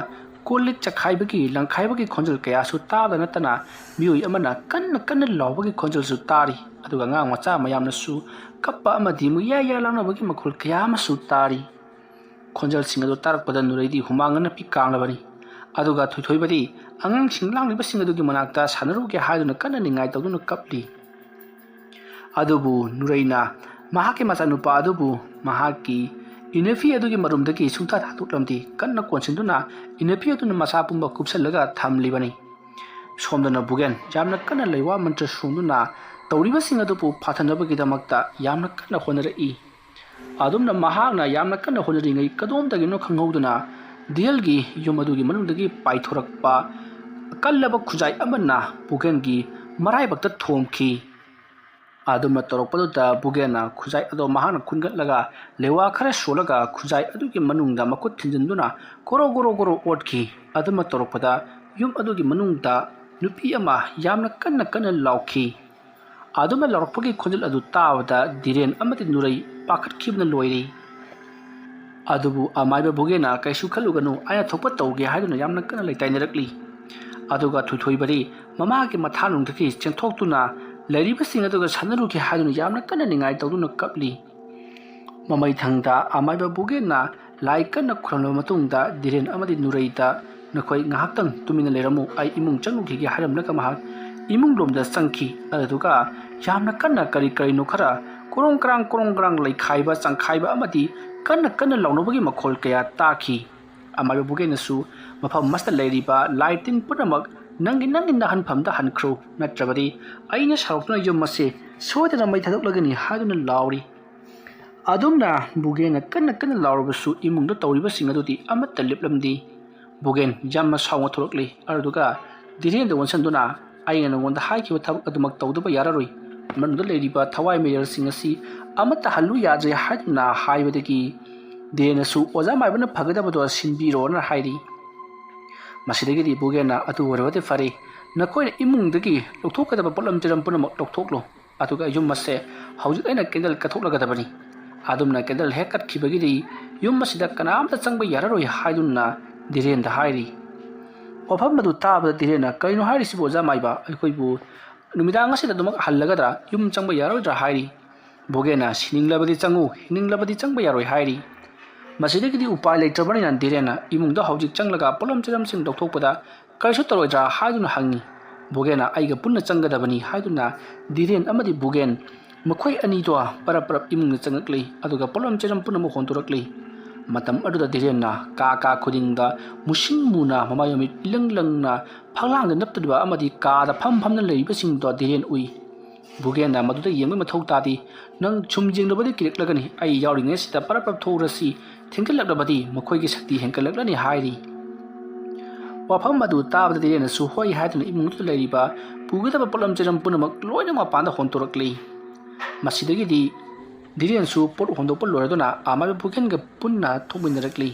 ꯀꯣꯜꯂꯤꯛ ꯆꯈꯥꯏꯕꯒꯤ ꯂꯪꯈꯥꯏꯕꯒꯤ ꯈꯣꯟꯖꯦꯜ ꯀꯌꯥꯁꯨ ꯇꯥꯕꯗ ꯅꯠꯇꯅ ꯃꯤꯑꯣꯏ ꯑꯃꯅ ꯀꯟꯅ ꯂꯥꯎꯕꯒꯤ ꯈꯣꯟꯖꯦꯜꯁꯨ ꯇꯥꯔꯤ ꯑꯗꯨꯒ ꯑꯉꯥꯡ ꯃꯆꯥ ꯃꯌꯥꯝꯅꯁꯨ ꯀꯞꯄ ꯑꯃꯗꯤ ꯌꯥ ꯂꯥꯎꯅꯕꯒꯤ ꯃꯈꯣꯜ ꯀꯌꯥ ꯑꯃꯁꯨ ꯇꯥꯔꯤ꯫ ꯈꯣꯟꯖꯦꯜꯁꯤꯡ ꯑꯗꯨ ꯇꯥꯔꯛꯄꯗ ꯅꯨꯔꯩꯗꯤ ꯍꯨꯃꯥꯡ ꯅꯞꯄꯤ ꯀꯥꯡꯂꯕꯅꯤ ꯑꯗꯨꯒ ꯊꯣꯏꯊꯣꯏꯕꯗꯤ ꯑꯉꯥꯡꯁꯤꯡ ꯂꯥꯡꯂꯤꯕꯁꯤꯡ ꯑꯗꯨꯒꯤ ꯃꯅꯥꯛꯇ ꯁꯥꯟꯅꯔꯨꯒꯦ ꯍꯥꯏꯗꯨꯅ ꯀꯟꯅ ꯅꯤꯡꯉꯥꯏ ꯇꯧꯗꯨꯅ ꯀꯞꯂꯤ꯫ ꯑꯗꯨꯕꯨ ꯅꯨꯔꯩꯅ ꯃꯍꯥꯛꯀꯤ ꯃꯆꯥꯅꯨꯄꯥ ꯑꯗꯨꯕꯨ ꯃꯍꯥꯛꯀꯤ ꯏꯅꯐꯤ ꯑꯗꯨꯒꯤ ꯃꯔꯨꯝꯗꯒꯤ ꯁꯨꯡꯊꯥ ꯊꯥꯗꯣꯛꯂꯝꯗꯦ ꯀꯟꯅ ꯀꯣꯟꯁꯤꯟꯗꯨꯅ ꯏꯅꯐꯤ ꯑꯗꯨꯅ ꯃꯁꯥ ꯄꯨꯝꯕ ꯀꯨꯞꯁꯜꯂꯒ ꯊꯝꯂꯤꯕꯅꯤ꯫ ꯁꯣꯝꯗꯅ ꯕꯨꯒꯦꯟ ꯌꯥꯝꯅ ꯀꯟꯅ ꯂꯩꯋꯥ ꯃꯟꯇ꯭ꯔ ꯁꯣꯡꯗꯨꯅ ꯇꯧꯔꯤꯕꯁꯤꯡ ꯑꯗꯨꯕꯨ ꯐꯥꯊꯅꯕꯒꯤꯗꯃꯛꯇ ꯌꯥꯝꯅ ꯀꯟꯅ ꯍꯣꯠꯅꯔꯛꯏ꯫ ꯑꯗꯨꯝꯅ ꯃꯍꯥꯛꯅ ꯌꯥꯝꯅ ꯀꯟꯅ ꯍꯣꯠꯅꯔꯤꯉꯩ ꯀꯗꯣꯝꯗꯒꯤꯅꯣ ꯈꯪꯍꯧꯗꯅ ꯗꯤꯌꯦꯜꯒꯤ ꯌꯨꯝ ꯑꯗꯨꯒꯤ ꯃꯅꯨꯡꯗꯒꯤ ꯄꯥꯏꯊꯣꯔꯛꯄ ꯀꯜꯂꯕ ꯈꯨꯖꯥꯏ ꯑꯃꯅ ꯕꯨꯒꯦꯟꯒꯤ ꯃꯔꯥꯏꯕꯛꯇ ꯊꯣꯝꯈꯤ꯫ ꯑꯗꯨꯝꯅ ꯇꯧꯔꯛꯄꯗꯨꯗ ꯕꯨꯒꯦꯟꯅ ꯈꯨꯖꯥꯏ ꯑꯗꯣ ꯃꯍꯥꯛꯅ ꯈꯨꯟꯒꯠꯂꯒ ꯂꯩꯋꯥ ꯈꯔ ꯁꯣꯜꯂꯒ ꯈꯨꯖꯥꯏ ꯑꯗꯨꯒꯤ ꯃꯅꯨꯡꯗ ꯃꯈꯨꯠ ꯊꯤꯟꯖꯤꯟꯗꯨꯅ ꯒꯣꯔꯣ ꯑꯣꯠꯈꯤ꯫ ꯑꯗꯨꯝꯅ ꯇꯧꯔꯛꯄꯗ ꯌꯨꯝ ꯑꯗꯨꯒꯤ ꯃꯅꯨꯡꯗ ꯅꯨꯄꯤ ꯑꯃ ꯌꯥꯝꯅ ꯀꯟꯅ ꯂꯥꯎꯈꯤ꯫ ꯑꯗꯨꯝꯅ ꯂꯥꯎꯔꯛꯄꯒꯤ ꯈꯣꯟꯖꯦꯜ ꯑꯗꯨ ꯇꯥꯕꯗ ꯗꯤꯔꯦꯟ ꯑꯃꯗꯤ ꯅꯨꯔꯩ ꯄꯥꯈꯠꯈꯤꯕꯅ ꯂꯣꯏꯔꯦ꯫ ꯑꯗꯨꯕꯨ ꯑꯃꯥꯏꯕ ꯕꯨꯒꯦꯟꯅ ꯀꯩꯁꯨ ꯈꯜꯂꯨꯒꯅꯨ ꯑꯩꯅ ꯊꯣꯛꯄ ꯇꯧꯒꯦ ꯍꯥꯏꯗꯨꯅ ꯌꯥꯝꯅ ꯀꯟꯅ ꯂꯩꯇꯥꯏꯅꯔꯛꯂꯤ꯫ ꯑꯗꯨꯒ ꯊꯣꯏꯊꯣꯏꯕꯗꯤ ꯃꯃꯥꯒꯤ ꯃꯊꯥꯅꯨꯡꯗꯒꯤ ꯆꯦꯟꯊꯣꯛꯇꯨꯅ ꯂꯩꯔꯤꯕꯁꯤꯡ ꯑꯗꯨꯒ ꯁꯥꯟꯅꯔꯨꯒꯦ ꯍꯥꯏꯗꯨꯅ ꯌꯥꯝꯅ ꯀꯟꯅ ꯅꯤꯡꯉꯥꯏ ꯇꯧꯗꯨꯅ ꯀꯞꯂꯤ꯫ ꯃꯃꯩꯊꯪꯗ ꯑꯃꯥꯏꯕ ꯕꯨꯒꯦꯟꯅ ꯂꯥꯏ ꯀꯟꯅ ꯈꯣꯏꯔꯝꯂꯕ ꯃꯇꯨꯡꯗ ꯗꯤꯔꯦꯟ ꯑꯃꯗꯤ ꯅꯨꯔꯩꯗ ꯅꯈꯣꯏ ꯉꯥꯏꯍꯥꯛꯇꯪ ꯇꯨꯃꯤꯟꯅ ꯂꯩꯔꯝꯃꯨ ꯑꯩ ꯏꯃꯨꯡ ꯆꯪꯂꯨꯈꯤꯒꯦ ꯍꯥꯏꯔꯝꯂꯒ ꯃꯍꯥꯛ ꯏꯃꯨꯡꯂꯣꯝꯗ ꯆꯪꯈꯤ꯫ ꯑꯗꯨꯗꯨꯒ ꯌꯥꯝꯅ ꯀꯟꯅ ꯀꯔꯤꯅꯣ ꯈꯔ ꯀꯣꯔꯣꯡ ꯀꯔꯥꯡ ꯂꯩꯈꯥꯏꯕ ꯆꯪꯈꯥꯏꯕ ꯑꯃꯗꯤ ꯀꯟꯅ ꯂꯥꯎꯅꯕꯒꯤ ꯃꯈꯣꯜ ꯀꯌా ꯇꯥꯈꯤ꯫ ꯑꯃꯥꯏꯕ ꯕꯨꯒꯦꯟꯅꯁꯨ ꯃꯐꯝ ꯑꯁꯤꯗ ꯂꯩꯔꯤꯕ ꯂꯥꯏ ꯇꯤꯟ ꯄꯨꯝꯅꯃꯛ ꯅꯪꯒꯤ ꯅꯍꯟꯐꯝꯗ ꯍꯟꯈ꯭ꯔꯣ ꯅꯠꯇ꯭ꯔꯕꯗꯤ ꯑꯩꯅ ꯁꯥꯎꯔꯛꯇꯨꯅ ꯌꯨꯝ ꯑꯁꯤ ꯁꯣꯏꯗꯅ ꯃꯩ ꯊꯥꯗꯣꯛꯂꯒꯅꯤ ꯍꯥꯏꯗꯨꯅ ꯂꯥꯎꯔꯤ꯫ ꯑꯗꯨꯝꯅ ꯕꯨꯒꯦꯟꯅ ꯀꯟꯅ ꯂꯥꯎꯔꯕꯁꯨ ꯏꯃꯨꯡꯗ ꯇꯧꯔꯤꯕꯁꯤꯡ ꯑꯗꯨꯗꯤ ꯑꯃꯠꯇ ꯂꯦꯞꯂꯝꯗꯦ꯫ ꯕꯨꯒꯦꯟ ꯌꯥꯝꯅ ꯁꯥꯎꯅ ꯊꯣꯛꯂꯛꯂꯤ ꯑꯗꯨꯗꯨꯒ ꯗꯤꯔꯦꯟꯗ ꯑꯣꯟꯁꯤꯟꯗꯨꯅ ꯑꯩꯅ ꯅꯉꯣꯟꯗ ꯍꯥꯏꯈꯤꯕ ꯊꯕꯛ ꯑꯗꯨꯃꯛ ꯇꯧꯗꯕ ꯌꯥꯔꯔꯣꯏ ꯃꯅꯨꯡꯗ ꯂꯩꯔꯤꯕ ꯊꯋꯥꯏ ꯃꯤꯔꯦꯜꯁꯤꯡ ꯑꯁꯤ ꯑꯃꯠꯇ ꯍꯜꯂꯨ ꯌꯥꯗ꯭ꯔꯦ ꯍꯥꯏꯗꯨꯅ ꯍꯥꯏꯕꯗꯒꯤ ꯙꯤꯔꯦꯟꯅꯁꯨ ꯑꯣꯖꯥ ꯃꯥꯏꯕꯅ ꯐꯒꯗꯕꯗꯣ ꯁꯤꯟꯕꯤꯔꯣꯅ ꯍꯥꯏꯔꯤ꯫ ꯃꯁꯤꯗꯒꯤꯗꯤ ꯏꯕꯣꯒꯦꯟꯅ ꯑꯗꯨ ꯑꯣꯏꯔꯕꯗꯤ ꯐꯔꯦ, ꯅꯈꯣꯏꯅ ꯏꯃꯨꯡꯗꯒꯤ ꯂꯧꯊꯣꯛꯀꯗꯕ ꯄꯣꯠꯂꯝ ꯆꯩꯔꯝ ꯄꯨꯝꯅꯃꯛ ꯂꯧꯊꯣꯛꯂꯣ, ꯑꯗꯨꯒ ꯌꯨꯝ ꯑꯁꯦ ꯍꯧꯖꯤꯛ ꯑꯩꯅ ꯀꯦꯟꯗꯜ ꯀꯠꯊꯣꯛꯂꯒꯗꯕꯅꯤ꯫ ꯑꯗꯨꯝꯅ ꯀꯦꯟꯗꯜ ꯍꯦꯛ ꯀꯠꯈꯤꯕꯒꯤꯗꯤ ꯌꯨꯝ ꯑꯁꯤꯗ ꯀꯅꯥꯝꯇ ꯆꯪꯕ ꯌꯥꯔꯔꯣꯏ ꯍꯥꯏꯗꯨꯅ ꯙꯤꯔꯦꯟꯗ ꯍꯥꯏꯔꯤ꯫ ꯋꯥꯐꯝ ꯑꯗꯨ ꯇꯥꯕꯗ ꯙꯤꯔꯦꯟꯅ ꯀꯔꯤꯅꯣ ꯍꯥꯏꯔꯤꯁꯤꯕꯨ ꯑꯣꯖꯥ ꯃꯥꯏꯕ, ꯑꯩꯈꯣꯏꯕꯨ ꯅꯨꯃꯤꯗꯥꯡ ꯑꯁꯤꯗ ꯑꯗꯨꯃꯛ ꯍꯜꯂꯒꯗ꯭ꯔꯥ, ꯌꯨꯝ ꯆꯪꯕ ꯌꯥꯔꯣꯏꯗ꯭ꯔꯥ ꯍꯥꯏꯔꯤ꯫ ꯏꯕꯣꯒꯦꯟꯅ ꯁꯤꯅꯤꯡꯂꯕꯗꯤ ꯆꯪꯉꯨ, ꯍꯤꯡꯅꯤꯡꯂꯕꯗꯤ ꯆꯪꯕ ꯌꯥꯔꯣꯏ ꯍꯥꯏꯔꯤ꯫ ꯃꯁꯤꯗꯒꯤꯗꯤ ꯎꯄꯥꯏ ꯂꯩꯇ꯭ꯔꯕꯅꯤꯅ ꯙꯤꯔꯦꯟꯅ ꯏꯃꯨꯡꯗ ꯍꯧꯖꯤꯛ ꯆꯪꯂꯒ ꯄꯣꯠꯂꯝ ꯆꯩꯔꯝꯁꯤꯡ ꯂꯧꯊꯣꯛꯄꯗ ꯀꯔꯤꯁꯨ ꯇꯧꯔꯣꯏꯗ꯭ꯔꯥ ꯍꯥꯏꯗꯨꯅ ꯍꯪꯉꯤ꯫ ꯕꯣꯒꯦꯟꯅ ꯑꯩꯒ ꯄꯨꯟꯅ ꯆꯪꯒꯗꯕꯅꯤ ꯍꯥꯏꯗꯨꯅ ꯙꯤꯔꯦꯟ ꯑꯃꯗꯤ ꯕꯣꯒꯦꯟ ꯃꯈꯣꯏ ꯑꯅꯤꯗꯣ ꯄꯔꯞꯏꯃꯨꯡꯗ ꯆꯪꯂꯛꯂꯤ, ꯑꯗꯨꯒ ꯄꯣꯠꯂꯝ ꯆꯩꯔꯝ ꯄꯨꯝꯅꯃꯛ ꯍꯣꯟꯗꯣꯔꯛꯂꯤ꯫ ꯃꯇꯝ ꯑꯗꯨꯗ ꯙꯤꯔꯦꯟꯅ ꯀꯥ ꯈꯨꯗꯤꯡꯗ ꯃꯨꯁꯤꯟ ꯃꯨꯅ ꯃꯃꯥꯏ ꯃꯃꯤꯠ ꯏꯂꯪ ꯂꯪꯅ ꯐꯛꯂꯥꯡꯗ ꯅꯞꯇꯨꯔꯤꯕ ꯑꯃꯗꯤ ꯀꯥꯗ ꯐꯝꯅ ꯂꯩꯔꯤꯕꯁꯤꯡꯗꯣ ꯙꯤꯔꯦꯟ ꯎꯏ꯫ ꯕꯣꯒꯦꯟꯅ ꯃꯗꯨꯗ ꯌꯦꯡꯕꯩ ꯃꯊꯧ ꯇꯥꯗꯦ, ꯅꯪ ꯁꯨꯝ ꯌꯦꯡꯂꯕꯗꯤ ꯀꯤꯔꯛꯂꯒꯅꯤ, ꯑꯩ ꯌꯥꯎꯔꯤꯉꯩꯁꯤꯗ ꯄꯔꯞ ꯊꯣꯛꯎꯔꯁꯤ, ꯊꯦꯡꯖꯤꯜꯂꯛꯂꯕꯗꯤ ꯃꯈꯣꯏꯒꯤ ꯁꯛꯇꯤ ꯍꯦꯟꯒꯠꯂꯛꯂꯅꯤ ꯍꯥꯏꯔꯤ꯫ ꯋꯥꯐꯝ ꯑꯗꯨ ꯇꯥꯕꯗ ꯙꯤꯔꯦꯟꯅꯁꯨ ꯍꯣꯏ ꯍꯥꯏꯗꯨꯅ ꯏꯃꯨꯡꯗꯨꯗ ꯂꯩꯔꯤꯕ ꯄꯨꯒꯗꯕ ꯄꯣꯠꯂꯝ ꯆꯩꯔꯝ ꯄꯨꯝꯅꯃꯛ ꯂꯣꯏꯅ ꯃꯄꯥꯟꯗ ꯍꯣꯟꯇꯣꯔꯛꯂꯤ꯫ ꯃꯁꯤꯗꯒꯤꯗꯤ ꯙꯤꯔꯦꯟꯁꯨ ꯄꯣꯠ ꯍꯣꯟꯗꯣꯛꯄ ꯂꯣꯏꯔꯗꯨꯅ ꯑꯃꯥꯏꯕ ꯕꯣꯒꯦꯟꯒ ꯄꯨꯟꯅ ꯊꯣꯛꯃꯤꯟꯅꯔꯛꯂꯤ꯫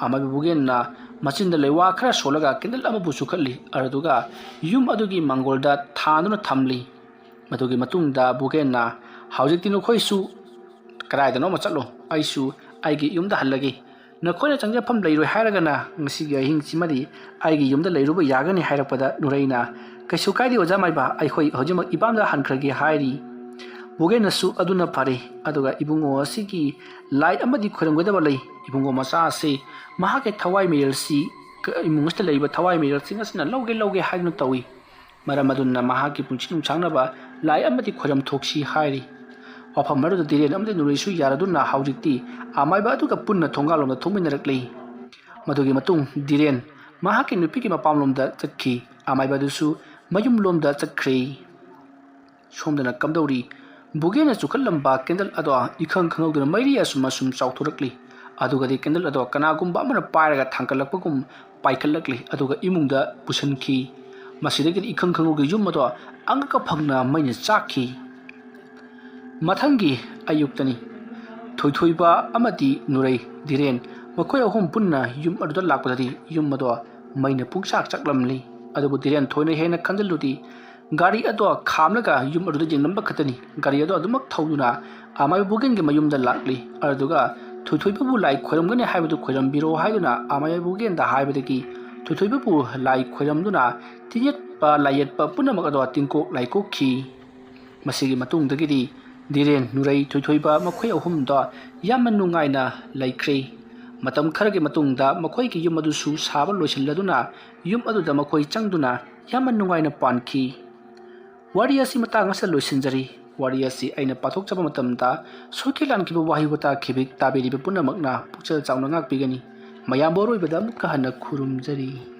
ꯑꯃꯥꯏꯕ ꯕꯣꯒꯦꯟꯅ ꯃꯆꯤꯟꯗ ꯂꯩꯋꯥ ꯈꯔ ꯁꯣꯜꯂꯒ ꯀꯦꯟꯗꯜ ꯑꯃꯕꯨ ꯆꯨꯈꯠꯂꯤ, ꯑꯗꯨꯒ ꯌꯨꯝ ꯑꯗꯨꯒꯤ ꯃꯥꯡꯒꯣꯜꯗ ꯊꯥꯟꯗꯨꯅ ꯊꯝꯂꯤ꯫ ꯃꯗꯨꯒꯤ ꯃꯇꯨꯡꯗ ꯕꯣꯒꯦꯟꯅ ꯍꯧꯖꯤꯛꯇꯤ ꯅꯈꯣꯏꯁꯨ ꯀꯗꯥꯏꯗꯅꯣꯃ ꯆꯠꯂꯣ, ꯑꯩꯁꯨ ꯑꯩꯒꯤ ꯌꯨꯝꯗ ꯍꯜꯂꯒꯦ, ꯅꯈꯣꯏꯅ ꯆꯪꯖꯐꯝ ꯂꯩꯔꯣꯏ ꯍꯥꯏꯔꯒꯅ ꯉꯁꯤꯒꯤ ꯑꯍꯤꯡꯁꯤꯃꯗꯤ ꯑꯩꯒꯤ ꯌꯨꯝꯗ ꯂꯩꯔꯨꯕ ꯌꯥꯒꯅꯤ ꯍꯥꯏꯔꯛꯄꯗ ꯅꯨꯔꯩꯅ ꯀꯩꯁꯨ ꯀꯥꯏꯗꯦ ꯑꯣꯖꯥ ꯃꯥꯏꯕ, ꯑꯩꯈꯣꯏ ꯍꯧꯖꯤꯛꯃꯛ ꯏꯄꯥꯝꯗ ꯍꯟꯈ꯭ꯔꯒꯦ ꯍꯥꯏꯔꯤ꯫ ꯕꯣꯒꯦꯟꯅꯁꯨ ꯑꯗꯨꯅ ꯐꯔꯦ, ꯑꯗꯨꯒ ꯏꯕꯨꯡꯉꯣ ꯑꯁꯤꯒꯤ ꯂꯥꯏ ꯑꯃꯗꯤ ꯈꯣꯏꯔꯝꯒꯗꯕ ꯂꯩ, ꯏꯕꯨꯡꯉꯣ ꯃꯆꯥ ꯑꯁꯤ ꯃꯍꯥꯛꯀꯤ ꯊꯋꯥꯏ ꯃꯤꯔꯦꯜꯁꯤ ꯏꯃꯨꯡ ꯑꯁꯤꯗ ꯂꯩꯔꯤꯕ ꯊꯋꯥꯏ ꯃꯤꯔꯦꯜꯁꯤꯡ ꯑꯁꯤꯅ ꯂꯧꯒꯦ ꯍꯥꯏꯗꯨꯅ ꯇꯧꯏ, ꯃꯔꯝ ꯑꯗꯨꯅ ꯃꯍꯥꯛꯀꯤ ꯄꯨꯟꯁꯤ ꯅꯨꯡꯁꯥꯡꯅꯕ ꯂꯥꯏ ꯑꯃꯗꯤ ꯈꯣꯏꯔꯝ ꯊꯣꯛꯁꯤ ꯍꯥꯏꯔꯤ꯫ ꯋꯥꯐꯝ ꯑꯗꯨꯗ ꯙꯤꯔꯦꯟ ꯑꯃꯗꯤ ꯅꯨꯔꯩꯁꯨ ꯌꯥꯔꯗꯨꯅ ꯍꯧꯖꯤꯛꯇꯤ ꯑꯃꯥꯏꯕ ꯑꯗꯨꯒ ꯄꯨꯟꯅ ꯊꯣꯡꯒꯥꯜꯂꯣꯝꯗ ꯊꯣꯛꯃꯤꯟꯅꯔꯛꯂꯤ꯫ ꯃꯗꯨꯒꯤ ꯃꯇꯨꯡ ꯙꯤꯔꯦꯟ ꯃꯍꯥꯛꯀꯤ ꯅꯨꯄꯤꯒꯤ ꯃꯄꯥꯝꯂꯣꯝꯗ ꯆꯠꯈꯤ, ꯑꯃꯥꯏꯕ ꯑꯗꯨꯁꯨ ꯃꯌꯨꯝꯂꯣꯝꯗ ꯆꯠꯈ꯭ꯔꯦ꯫ ꯁꯣꯝꯗꯅ ꯀꯝꯗꯧꯔꯤ, ꯕꯣꯒꯦꯟꯅ ꯆꯨꯈꯠꯂꯝꯕ ꯀꯦꯟꯗꯜ ꯑꯗꯣ ꯏꯈꯪ ꯈꯪꯍꯧꯗꯅ ꯃꯩꯔꯤ ꯑꯁꯨꯝ ꯆꯥꯎꯊꯣꯔꯛꯂꯤ, ꯑꯗꯨꯒꯗꯤ ꯀꯦꯟꯗꯜ ꯑꯗꯣ ꯀꯅꯥꯒꯨꯝꯕ ꯑꯃꯅ ꯄꯥꯏꯔꯒ ꯊꯥꯡꯒꯠꯂꯛꯄꯒꯨꯝ ꯄꯥꯏꯈꯠꯂꯛꯂꯤ, ꯑꯗꯨꯒ ꯏꯃꯨꯡꯗ ꯄꯨꯁꯤꯟꯈꯤ꯫ ꯃꯁꯤꯗꯒꯤꯗꯤ ꯏꯈꯪ ꯈꯪꯍꯧꯗꯅ ꯌꯨꯝ ꯑꯗꯣ ꯑꯉꯛꯄ ꯐꯪꯅ ꯃꯩꯅ ꯆꯥꯛꯈꯤ꯫ ꯃꯊꯪꯒꯤ ꯑꯌꯨꯛꯇꯅꯤ꯫ ꯊꯣꯏꯊꯣꯏꯕ ꯑꯃꯗꯤ ꯅꯨꯔꯩ, ꯙꯤꯔꯦꯟ ꯃꯈꯣꯏ ꯑꯍꯨꯝ ꯄꯨꯟꯅ ꯌꯨꯝ ꯑꯗꯨꯗ ꯂꯥꯛꯄꯗꯗꯤ ꯌꯨꯝ ꯑꯗꯣ ꯃꯩꯅ ꯄꯨꯡꯆꯥꯛ ꯆꯥꯛꯂꯝꯂꯤ꯫ ꯑꯗꯨꯕꯨ ꯙꯤꯔꯦꯟ ꯊꯣꯏꯅ ꯍꯦꯟꯅ ꯈꯟꯖꯤꯜꯂꯨꯗꯦ, ꯒꯥꯔꯤ ꯑꯗꯣ ꯈꯥꯝꯂꯒ ꯌꯨꯝ ꯑꯗꯨꯗ ꯌꯦꯡꯂꯝꯕ ꯈꯛꯇꯅꯤ꯫ ꯒꯥꯔꯤ ꯑꯗꯣ ꯑꯗꯨꯃꯛ ꯊꯧꯗꯨꯅ ꯑꯃꯥꯏꯕ ꯕꯣꯒꯦꯟꯒꯤ ꯃꯌꯨꯝꯗ ꯂꯥꯛꯂꯤ, ꯑꯗꯨꯒ ꯊꯣꯏꯊꯣꯏꯕꯕꯨ ꯂꯥꯏ ꯈꯣꯏꯔꯝꯒꯅꯤ ꯍꯥꯏꯕꯗꯨ ꯈꯣꯏꯔꯝꯕꯤꯔꯣ ꯍꯥꯏꯗꯨꯅ ꯑꯃꯥꯏꯕ ꯕꯣꯒꯦꯟꯗ ꯍꯥꯏꯕꯗꯒꯤ ꯊꯣꯏꯊꯣꯏꯕꯕꯨ ꯂꯥꯏ ꯈꯣꯏꯔꯝꯗꯨꯅ ꯇꯤꯟꯌꯦꯠꯄ ꯂꯥꯏꯌꯦꯠꯄ ꯄꯨꯝꯅꯃꯛ ꯑꯗꯣ ꯇꯤꯡꯀꯣꯛ ꯂꯥꯏꯀꯣꯛꯈꯤ꯫ ꯃꯁꯤꯒꯤ ꯃꯇꯨꯡꯗꯒꯤꯗꯤ ꯙꯤꯔꯦꯟ, ꯅꯨꯔꯩ, ꯊꯣꯏꯊꯣꯏꯕ ꯃꯈꯣꯏ ꯑꯍꯨꯝꯗꯣ ꯌꯥꯝꯅ ꯅꯨꯡꯉꯥꯏꯅ ꯂꯩꯈ꯭ꯔꯦ꯫ ꯃꯇꯝ ꯈꯔꯒꯤ ꯃꯇꯨꯡꯗ ꯃꯈꯣꯏꯒꯤ ꯌꯨꯝ ꯑꯗꯨꯁꯨ ꯁꯥꯕ ꯂꯣꯏꯁꯤꯜꯂꯗꯨꯅ ꯌꯨꯝ ꯑꯗꯨꯗ ꯃꯈꯣꯏ ꯆꯪꯗꯨꯅ ꯌꯥꯝꯅ ꯅꯨꯡꯉꯥꯏꯅ ꯄꯥꯟꯈꯤ꯫ ꯋꯥꯔꯤ ꯑꯁꯤ ꯃꯇꯥꯡ ꯑꯁꯤꯗ ꯂꯣꯏꯁꯤꯟꯖꯔꯤ꯫ ꯋꯥꯔꯤ ꯑꯁꯤ ꯑꯩꯅ ꯄꯥꯊꯣꯛꯆꯕ ꯃꯇꯝꯗ ꯁꯣꯏꯈꯤ ꯂꯥꯟꯈꯤꯕ ꯋꯥꯍꯩ ꯋꯥꯇꯥ ꯇꯥꯕꯤꯔꯤꯕ ꯄꯨꯝꯅꯃꯛꯅ ꯄꯨꯛꯆꯦꯜ ꯆꯥꯎꯅ ꯉꯥꯛꯄꯤꯒꯅꯤ꯫ ꯃꯌꯥꯝꯕꯨ ꯑꯔꯣꯏꯕꯗ ꯑꯃꯨꯛꯀ ꯍꯟꯅ ꯈꯨꯔꯨꯝꯖꯔꯤ꯫